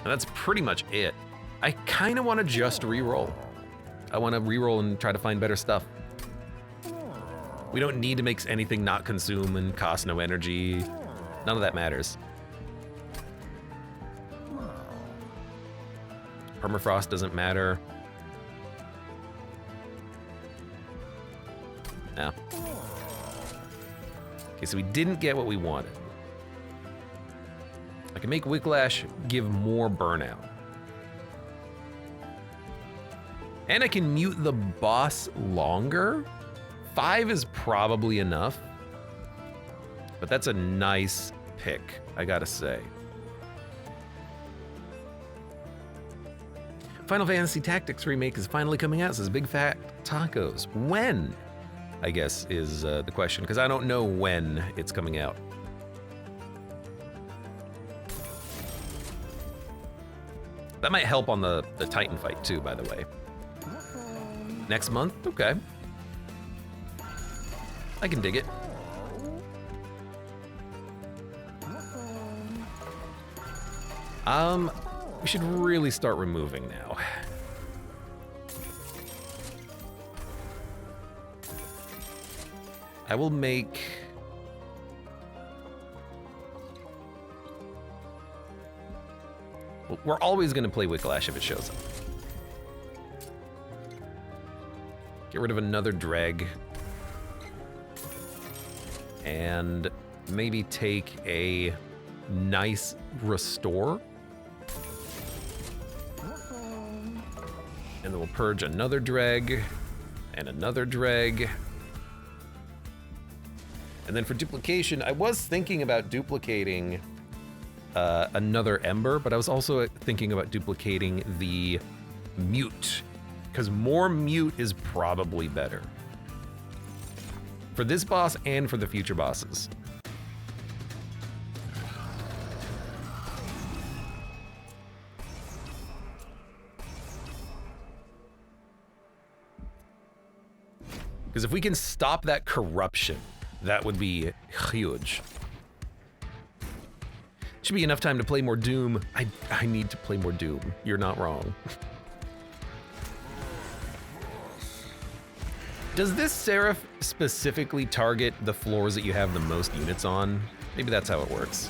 And that's pretty much it. I kind of want to just reroll. I want to reroll and try to find better stuff. We don't need to make anything not consume and cost no energy. None of that matters. Permafrost doesn't matter. No. Okay, so we didn't get what we wanted. I can make Whiplash give more burnout. And I can mute the boss longer. 5 is probably enough. But that's a nice pick, I gotta say. Final Fantasy Tactics Remake is finally coming out, says Big Fat Tacos. When, I guess, is the question, because I don't know when it's coming out. That might help on the Titan fight too, by the way. Next month? Okay. I can dig it. We should really start removing now. I will make... We're always going to play Whiplash if it shows up. Get rid of another dreg. And maybe take a nice restore. And then we'll purge another dreg and another dreg. And then for duplication, I was thinking about duplicating another Ember, but I was also thinking about duplicating the Mute, because more Mute is probably better. For this boss and for the future bosses. Because if we can stop that corruption, that would be huge. Should be enough time to play more Doom. I need to play more Doom. You're not wrong. Does this Seraph specifically target the floors that you have the most units on? Maybe that's how it works.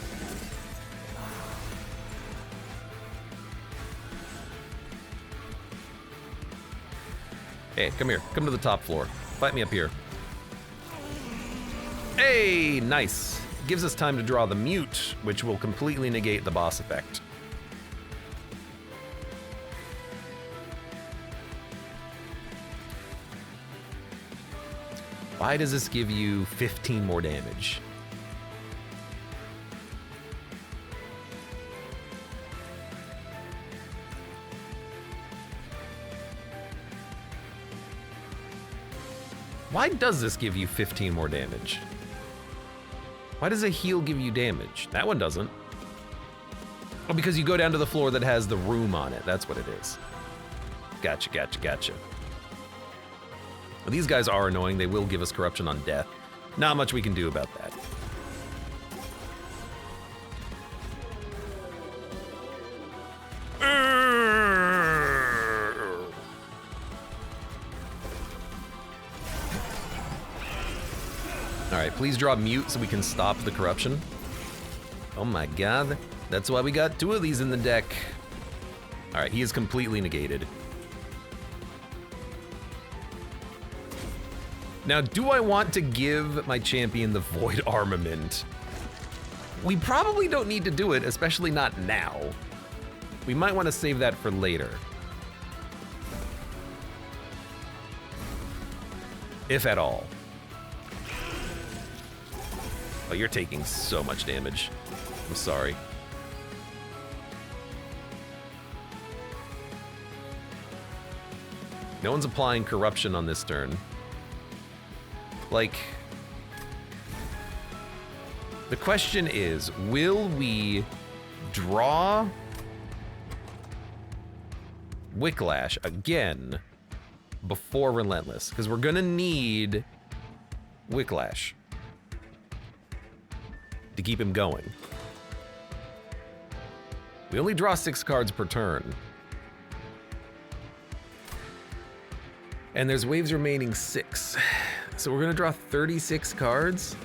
Hey, come here. Come to the top floor. Fight me up here. Hey, nice. Gives us time to draw the Mute, which will completely negate the boss effect. Why does this give you 15 more damage? Why does this give you 15 more damage? Why does a heal give you damage? That one doesn't. Oh, because you go down to the floor that has the room on it. That's what it is. Gotcha, gotcha, gotcha. Well, these guys are annoying. They will give us corruption on death. Not much we can do about that. All right, please draw Mute so we can stop the corruption. Oh my god, that's why we got 2 of these in the deck. All right, he is completely negated. Now, do I want to give my champion the Void Armament? We probably don't need to do it, especially not now. We might want to save that for later. If at all. Oh, you're taking so much damage. I'm sorry. No one's applying corruption on this turn. Like, the question is, will we draw Whiplash again before Relentless? Because we're gonna need Whiplash to keep him going. We only draw 6 cards per turn. And there's waves remaining 6. So we're gonna draw 36 cards.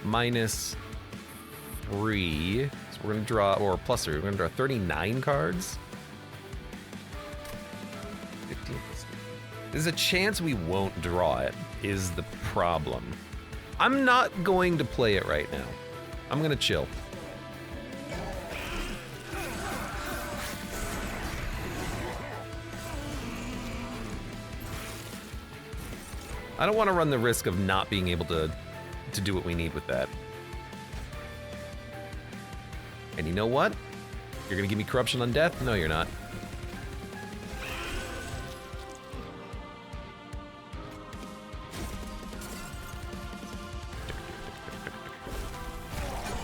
Minus 3. So we're gonna draw, or plus 3, we're gonna draw 39 cards. 15. There's a chance we won't draw it, is the problem. I'm not going to play it right now. I'm gonna chill. I don't want to run the risk of not being able to do what we need with that. And you know what? You're gonna give me corruption on death? No, you're not.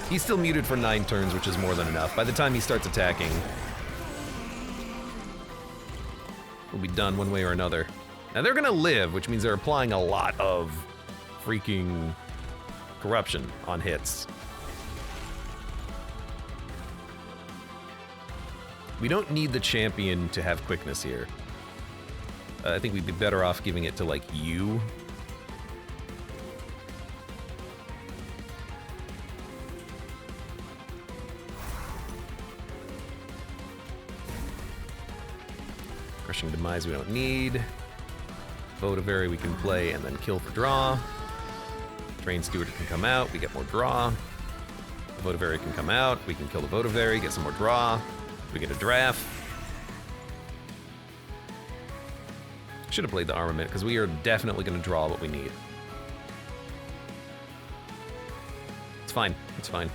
He's still muted for 9 turns, which is more than enough. By the time he starts attacking, will be done one way or another. Now they're gonna live, which means they're applying a lot of freaking corruption on hits. We don't need the champion to have quickness here. I think we'd be better off giving it to, like, you. Crushing Demise we don't need. Votivary we can play and then kill for draw. Train Steward can come out, we get more draw. The Votivary can come out, we can kill the Votivary, get some more draw. We get a draft. Should have played the armament, because we are definitely going to draw what we need. It's fine, it's fine.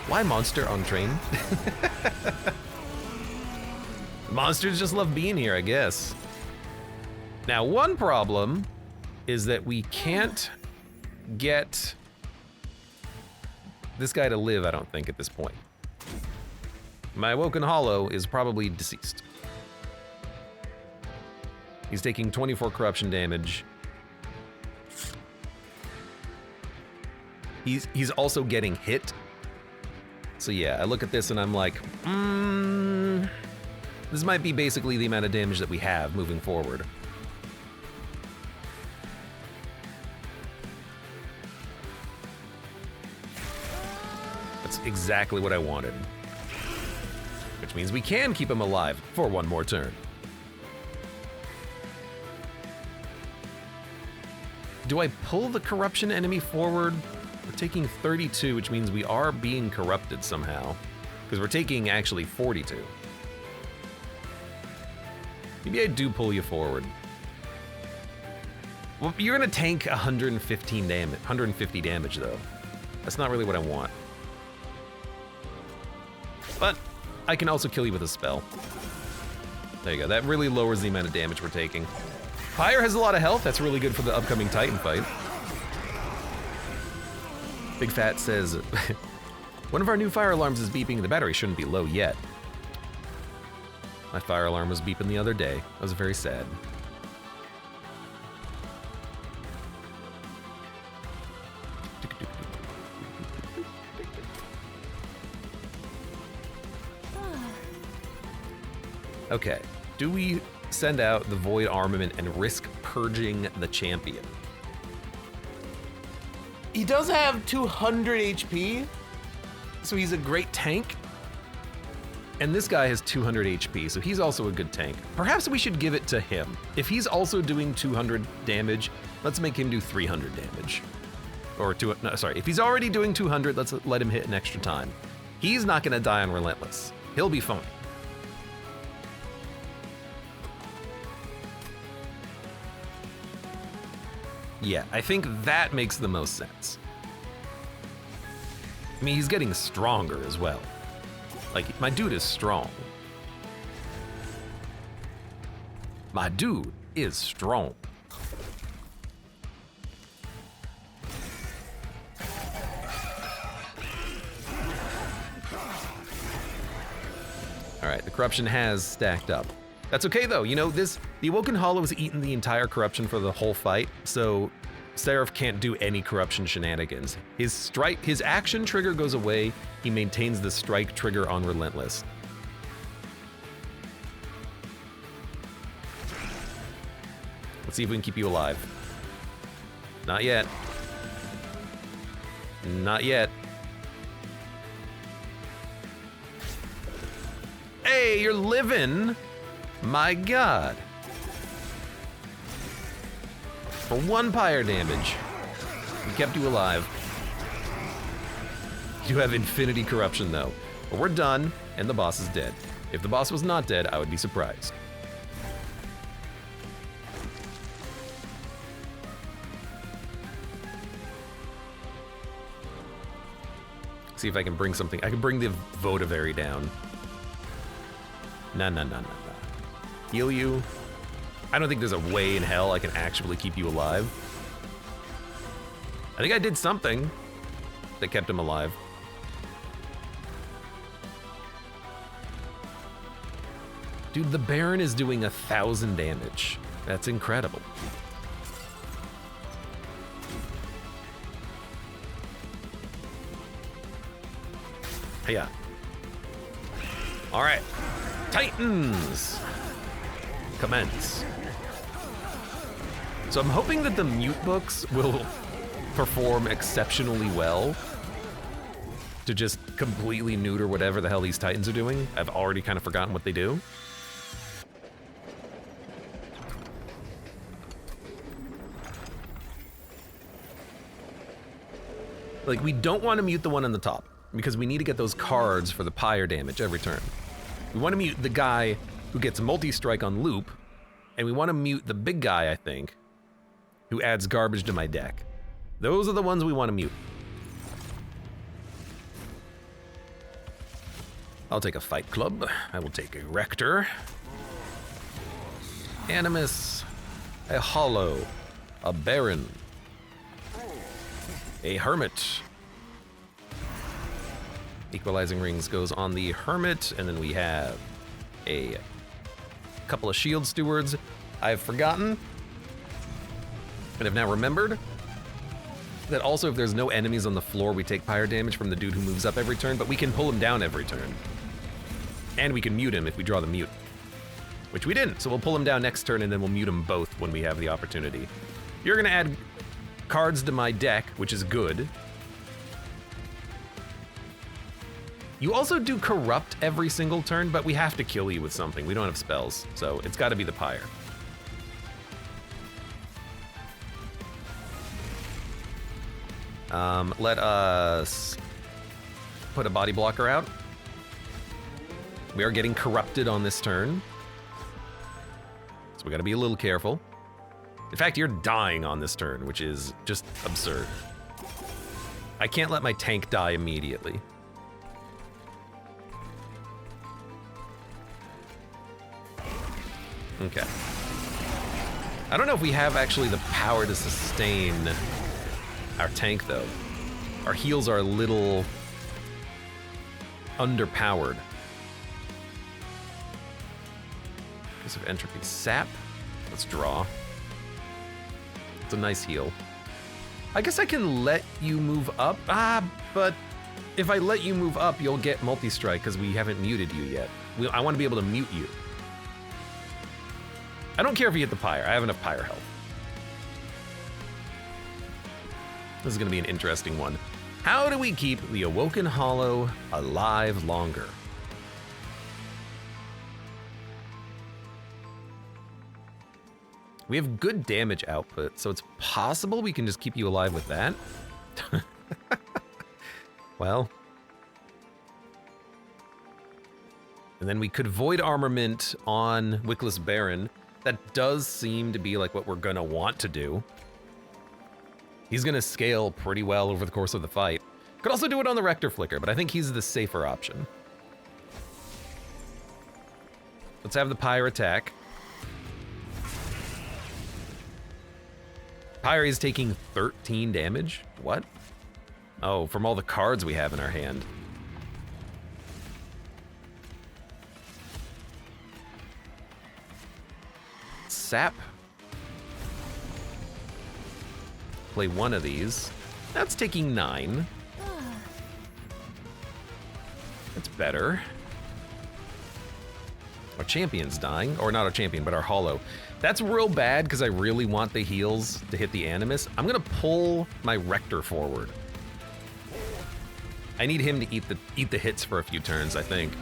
Why monster on train? Monsters just love being here, I guess. Now, one problem is that we can't get this guy to live, I don't think, at this point. My Awoken Hollow is probably deceased. He's taking 24 corruption damage. He's also getting hit. So yeah, I look at this and I'm like, this might be basically the amount of damage that we have moving forward. That's exactly what I wanted. Which means we can keep him alive for one more turn. Do I pull the corruption enemy forward? We're taking 32, which means we are being corrupted somehow. Because we're taking actually 42. Maybe I do pull you forward. Well, you're gonna tank 115 damage, 150 damage though. That's not really what I want. But I can also kill you with a spell. There you go, that really lowers the amount of damage we're taking. Pyre has a lot of health, that's really good for the upcoming Titan fight. Big Fat says, one of our new fire alarms is beeping, the battery shouldn't be low yet. My fire alarm was beeping the other day, I was very sad. Okay, do we send out the Void Armament and risk purging the champion? He does have 200 HP, so he's a great tank. And this guy has 200 HP, so he's also a good tank. Perhaps we should give it to him. If he's also doing 200 damage, let's make him do 300 damage. Or no, sorry, if he's already doing 200, let's let him hit an extra time. He's not gonna die on Relentless. He'll be fine. Yeah, I think that makes the most sense. I mean, he's getting stronger as well. Like, my dude is strong. My dude is strong. All right, the corruption has stacked up. That's okay though, you know, the Awoken Hollow has eaten the entire corruption for the whole fight, so Seraph can't do any corruption shenanigans. His action trigger goes away, he maintains the strike trigger on Relentless. Let's see if we can keep you alive. Not yet. Not yet. Hey, you're living! My God. For 1 pyre damage, we kept you alive. You have infinity corruption though. But we're done, and the boss is dead. If the boss was not dead, I would be surprised. See if I can bring something. I can bring the Votivary down. No. Heal you. I don't think there's a way in hell I can actually keep you alive. I think I did something that kept him alive. Dude, the Baron is doing 1,000 damage. That's incredible. Yeah. All right. Titans. Commence. So I'm hoping that the mute books will perform exceptionally well to just completely neuter whatever the hell these Titans are doing. I've already kind of forgotten what they do. Like, we don't want to mute the one on the top because we need to get those cards for the Pyre damage every turn. We want to mute the guy who gets multi-strike on loop, and we want to mute the big guy, I think, who adds garbage to my deck. Those are the ones we want to mute. I'll take a Fight Club. I will take a Rector. Animus. A Hollow. A Baron. A Hermit. Equalizing Rings goes on the Hermit, and then we have a couple of Shield Stewards. I've forgotten, and have now remembered, that also if there's no enemies on the floor, we take Pyre damage from the dude who moves up every turn, but we can pull him down every turn. And we can mute him if we draw the mute, which we didn't, so we'll pull him down next turn and then we'll mute them both when we have the opportunity. You're gonna add cards to my deck, which is good. You also do Corrupt every single turn, but we have to kill you with something. We don't have spells, so it's gotta be the Pyre. Let us put a body blocker out. We are getting corrupted on this turn, so we gotta be a little careful. In fact, you're dying on this turn, which is just absurd. I can't let my tank die immediately. Okay. I don't know if we have actually the power to sustain our tank, though. Our heals are a little underpowered. Case of Entropy. Sap. Let's draw. It's a nice heal. I guess I can let you move up. But if I let you move up, you'll get multi-strike because we haven't muted you yet. I want to be able to mute you. I don't care if you hit the Pyre. I have enough Pyre health. This is going to be an interesting one. How do we keep the Awoken Hollow alive longer? We have good damage output, so it's possible we can just keep you alive with that. Well. And then we could Void Armament on Wickless Baron. That does seem to be like what we're gonna want to do. He's gonna scale pretty well over the course of the fight. Could also do it on the Rector Flicker, but I think he's the safer option. Let's have the Pyre attack. Pyre is taking 13 damage? What? Oh, from all the cards we have in our hand. Sap. Play one of these. That's taking 9. That's better. Our champion's dying. Or not our champion, but our Hollow. That's real bad because I really want the heals to hit the Animus. I'm gonna pull my Rector forward. I need him to eat the hits for a few turns, I think.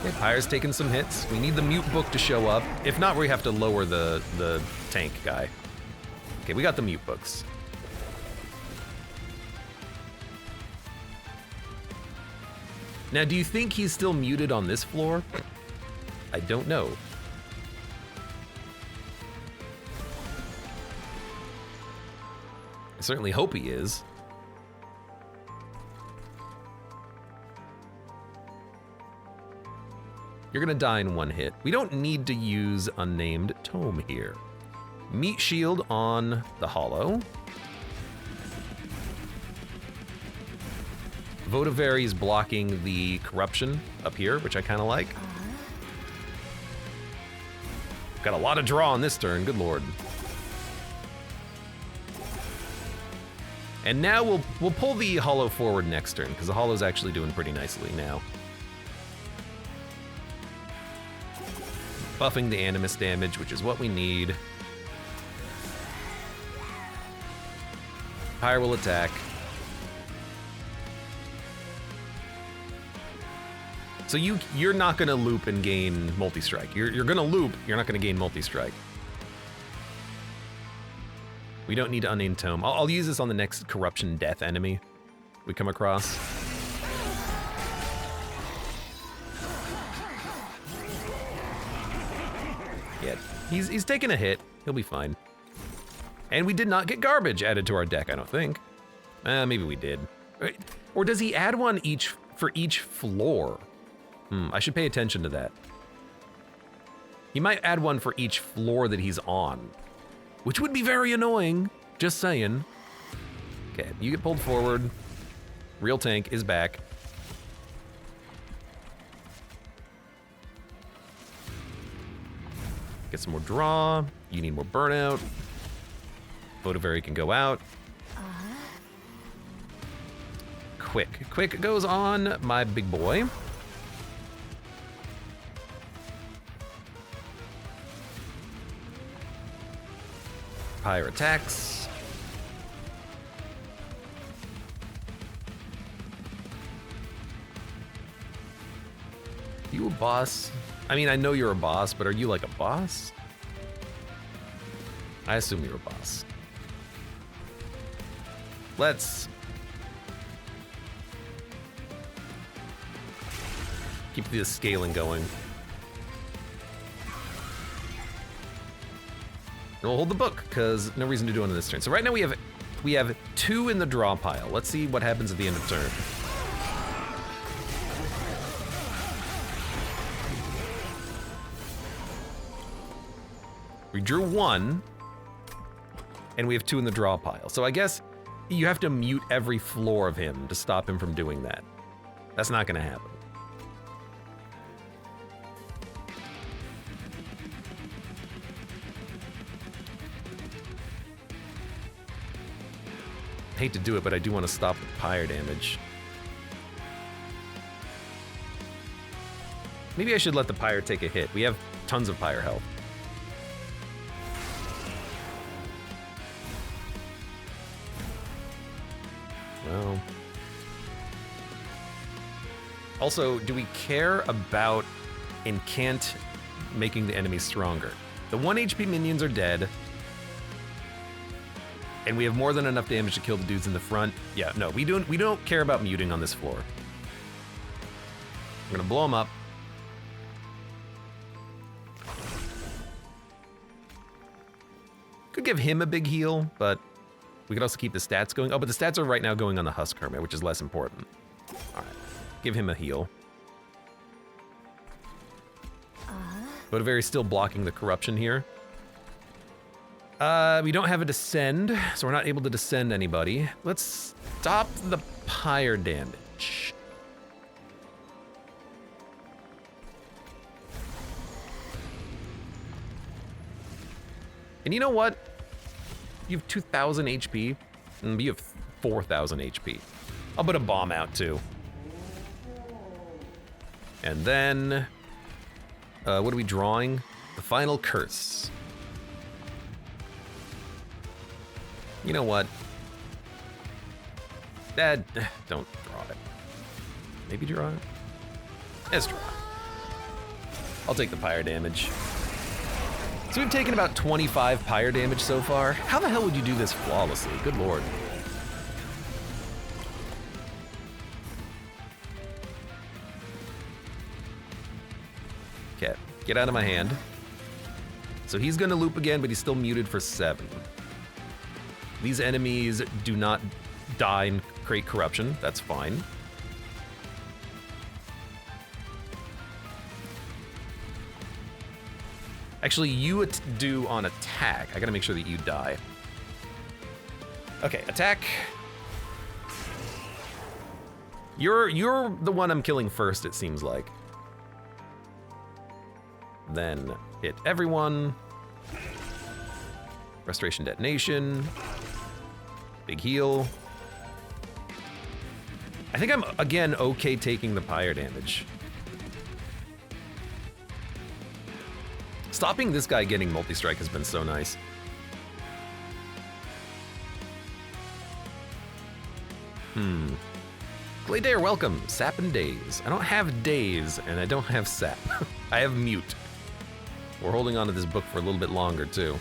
Okay, Pyre's taking some hits. We need the Mute Book to show up. If not, we have to lower the tank guy. Okay, we got the Mute Books. Now, do you think he's still muted on this floor? I don't know. I certainly hope he is. You're gonna die in one hit. We don't need to use Unnamed Tome here. Meat Shield on the Hollow. Votivary is blocking the corruption up here, which I kind of like. Got a lot of draw on this turn, good lord. And now we'll pull the Hollow forward next turn, because the Hollow's actually doing pretty nicely now. Buffing the Animus damage, which is what we need. Pyre will attack. So you're not gonna loop and gain multi-strike. You're gonna loop, you're not gonna gain multi-strike. We don't need to Unnamed Tome. I'll use this on the next Corruption Death enemy we come across. Yeah, he's taking a hit. He'll be fine. And we did not get garbage added to our deck, I don't think. Maybe we did. Or does he add one for each floor? I should pay attention to that. He might add one for each floor that he's on, which would be very annoying, just saying. Okay, you get pulled forward. Real Tank is back. Get some more draw. You need more burnout. Votivary can go out. Quick goes on my big boy. Pyre attacks. You a boss? I mean, I know you're a boss, but are you like a boss? I assume you're a boss. Let's keep the scaling going. And we'll hold the book, because no reason to do it on this turn. So right now we have 2 in the draw pile. Let's see what happens at the end of turn. We drew 1, and we have 2 in the draw pile. So I guess you have to mute every floor of him to stop him from doing that. That's not gonna happen. Hate to do it, but I do want to stop the Pyre damage. Maybe I should let the Pyre take a hit. We have tons of Pyre health. Well. Also, do we care about Incant making the enemy stronger? The 1 HP minions are dead. And we have more than enough damage to kill the dudes in the front. Yeah, no, we don't care about muting on this floor. I'm gonna blow him up. Could give him a big heal, but we could also keep the stats going. Oh, but the stats are right now going on the Husk Hermit, which is less important. All right, give him a heal. Votivary's still blocking the corruption here. We don't have a descend, so we're not able to descend anybody. Let's stop the Pyre damage. And you know what? You have 2,000 HP, and you have 4,000 HP. I'll put a bomb out too. And then, what are we drawing? The Final Curse. You know what? Don't draw it. Maybe draw it? Let's draw it. I'll take the Pyre damage. So we've taken about 25 Pyre damage so far. How the hell would you do this flawlessly? Good lord. Okay, get out of my hand. So he's gonna loop again, but he's still muted for 7. These enemies do not die and create corruption. That's fine. Actually, you do on attack. I gotta make sure that you die. Okay, attack. You're the one I'm killing first, it seems like. Then hit everyone. Restoration detonation. Big heal. I think I'm, again, okay taking the Pyre damage. Stopping this guy getting multi-strike has been so nice. Gladair, welcome. Sap and Daze. I don't have Daze, and I don't have Sap. I have Mute. We're holding on to this book for a little bit longer, too.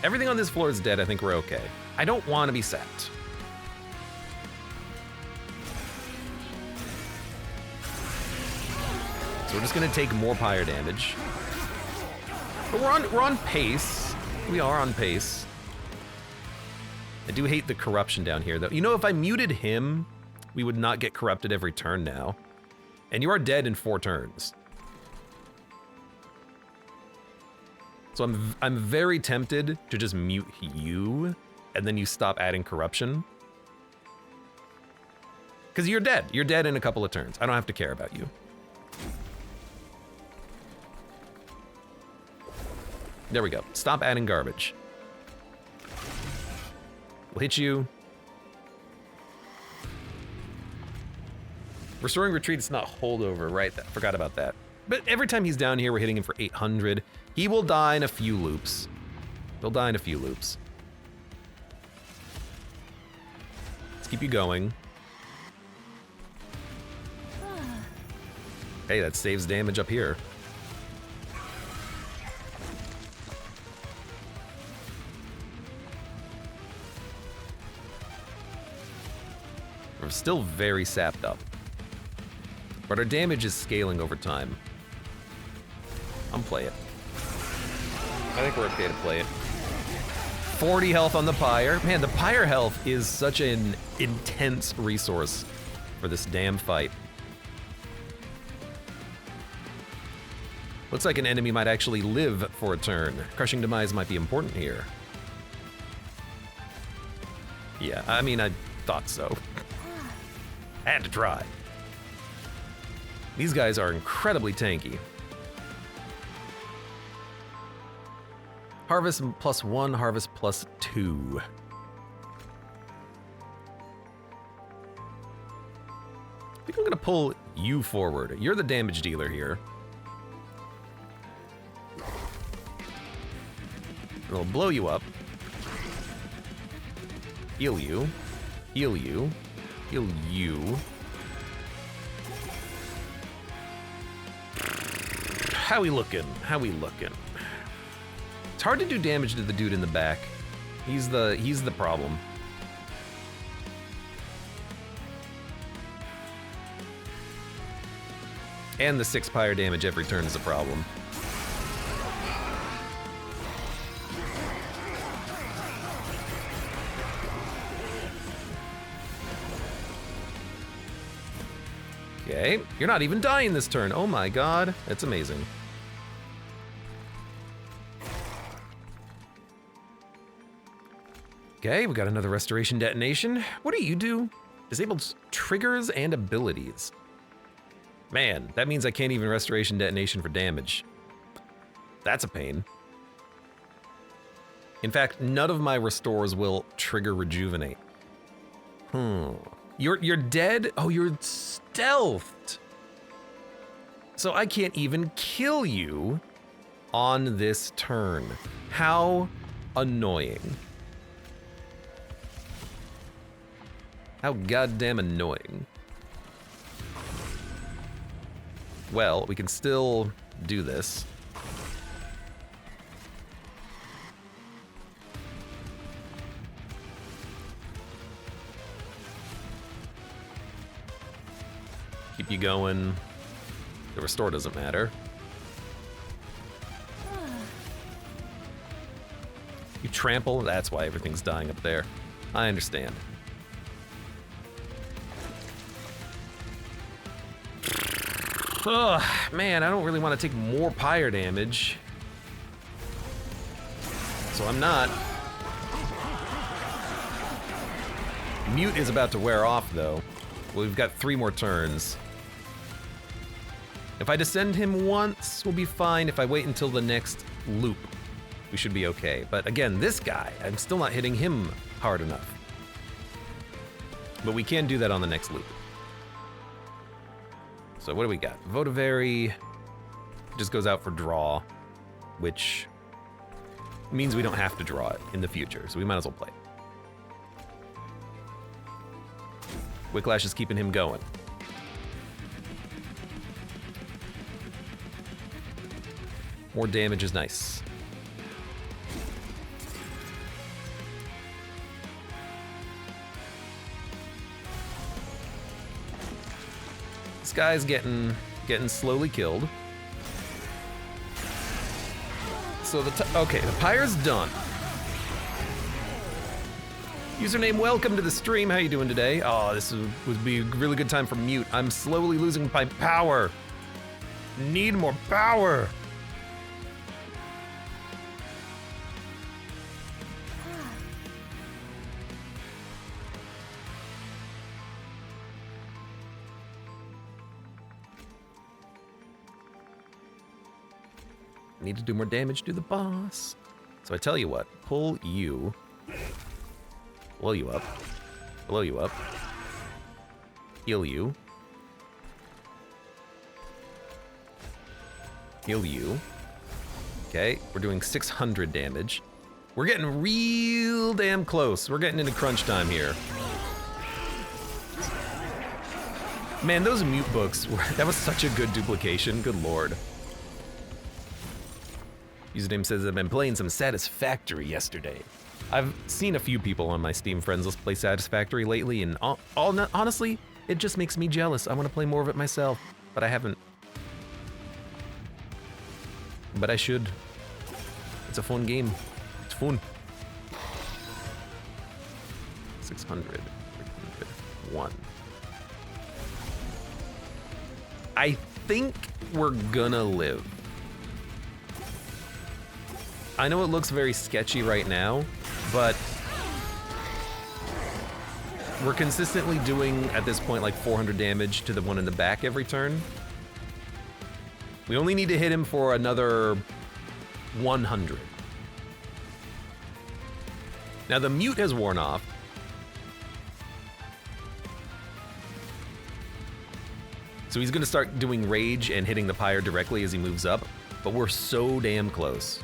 Everything on this floor is dead. I think we're okay. I don't want to be sapped. So we're just going to take more Pyre damage. But we're on pace. We are on pace. I do hate the corruption down here, though. You know, if I muted him, we would not get corrupted every turn now. And you are dead in 4 turns. So I'm very tempted to just mute you, and then you stop adding corruption. Because you're dead. You're dead in a couple of turns. I don't have to care about you. There we go. Stop adding garbage. We'll hit you. Restoring retreat is not holdover, right? Forgot about that. But every time he's down here, we're hitting him for 800. He will die in a few loops. He'll die in a few loops. Let's keep you going. Hey, that saves damage up here. We're still very sapped up. But our damage is scaling over time. I'm play it. I think we're okay to play it. 40 health on the Pyre. Man, the Pyre health is such an intense resource for this damn fight. Looks like an enemy might actually live for a turn. Crushing Demise might be important here. Yeah, I mean, I thought so. I had to try. These guys are incredibly tanky. Harvest +1, harvest +2. I think I'm gonna pull you forward. You're the damage dealer here. It'll blow you up. Heal you. Heal you. Heal you. How we looking? How we looking? It's hard to do damage to the dude in the back. He's the problem. And the 6 Pyre damage every turn is a problem. Okay, you're not even dying this turn. Oh my god, that's amazing. Okay, we got another restoration detonation. What do you do? Disables triggers and abilities. Man, that means I can't even restoration detonation for damage. That's a pain. In fact, none of my restores will trigger rejuvenate. You're dead? Oh, you're stealthed. So I can't even kill you on this turn. How annoying. How goddamn annoying. Well, we can still do this. Keep you going. The restore doesn't matter. You trample, that's why everything's dying up there. I understand. Ugh, man, I don't really want to take more Pyre damage. So I'm not. Mute is about to wear off, though. We've got 3 more turns. If I descend him once, we'll be fine. If I wait until the next loop, we should be okay. But again, this guy, I'm still not hitting him hard enough. But we can do that on the next loop. So what do we got? Votivary just goes out for draw, which means we don't have to draw it in the future, so we might as well play it. Wicklash is keeping him going. More damage is nice. This guy's getting slowly killed. So okay, the Pyre's done. Username, welcome to the stream. How you doing today? Oh, this would be a really good time for mute. I'm slowly losing my power. Need more power. Need to do more damage to the boss. So I tell you what, pull you, blow you up, heal you, heal you. Okay, we're doing 600 damage. We're getting real damn close. We're getting into crunch time here. Man, those mute books, that was such a good duplication, good lord. Username says, I've been playing some Satisfactory yesterday. I've seen a few people on my Steam friends list play Satisfactory lately, and honestly, it just makes me jealous. I want to play more of it myself, but I haven't. But I should. It's a fun game. It's fun. 600, 301. I think we're gonna live. I know it looks very sketchy right now, but we're consistently doing, at this point, like 400 damage to the one in the back every turn. We only need to hit him for another 100. Now the mute has worn off. So he's gonna start doing rage and hitting the Pyre directly as he moves up, but we're so damn close.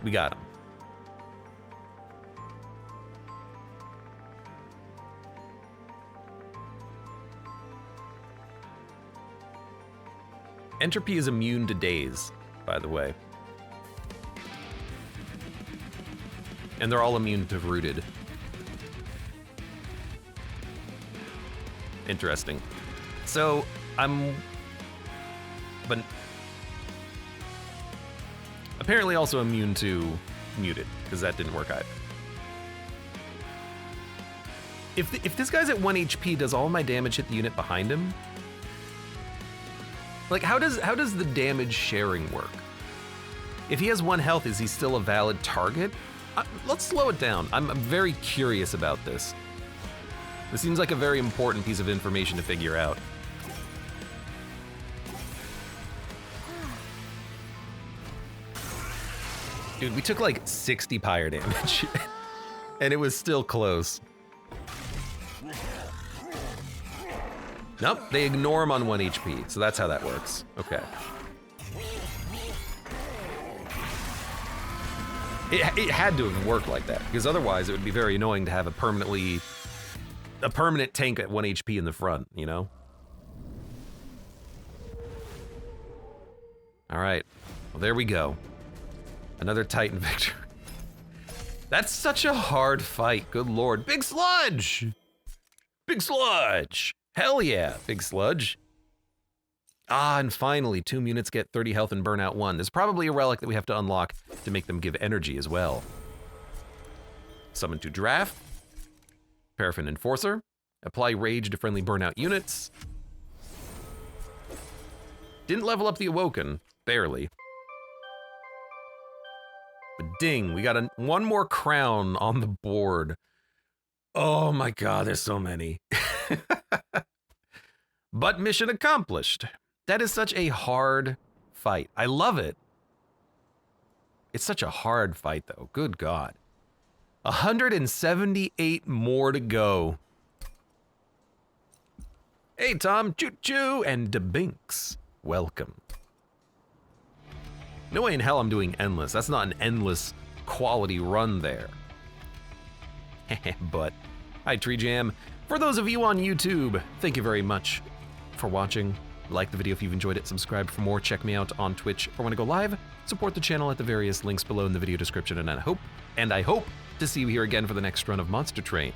We got him. Entropy is immune to daze, by the way. And they're all immune to rooted. Interesting. So, but apparently also immune to muted, because that didn't work either. If this guy's at 1 HP, does all my damage hit the unit behind him? Like, how does the damage sharing work? If he has 1 health, is he still a valid target? Let's slow it down. I'm very curious about this. This seems like a very important piece of information to figure out. Dude, we took like 60 Pyre damage, and it was still close. Nope, they ignore him on 1 HP, so that's how that works. Okay. It had to have worked like that, because otherwise it would be very annoying to have a permanent tank at 1 HP in the front, you know? All right, well, there we go. Another Titan victory. That's such a hard fight, good lord. Big Sludge! Big Sludge! Hell yeah, Big Sludge. Ah, and finally, 2 units get 30 health and burn out 1. There's probably a relic that we have to unlock to make them give energy as well. Summon to Draft. Paraffin Enforcer. Apply Rage to friendly burnout units. Didn't level up the Awoken, barely. But ding, we got one more crown on the board. Oh my god, there's so many. But mission accomplished. That is such a hard fight. I love it. It's such a hard fight, though. Good God. 178 more to go. Hey, Tom. Choo-choo and DeBinks. Welcome. No way in hell I'm doing endless. That's not an endless quality run there. But, hi, Tree Jam. For those of you on YouTube, thank you very much for watching. Like the video if you've enjoyed it, subscribe for more, check me out on Twitch or when I go live, support the channel at the various links below in the video description, and I hope to see you here again for the next run of Monster Train.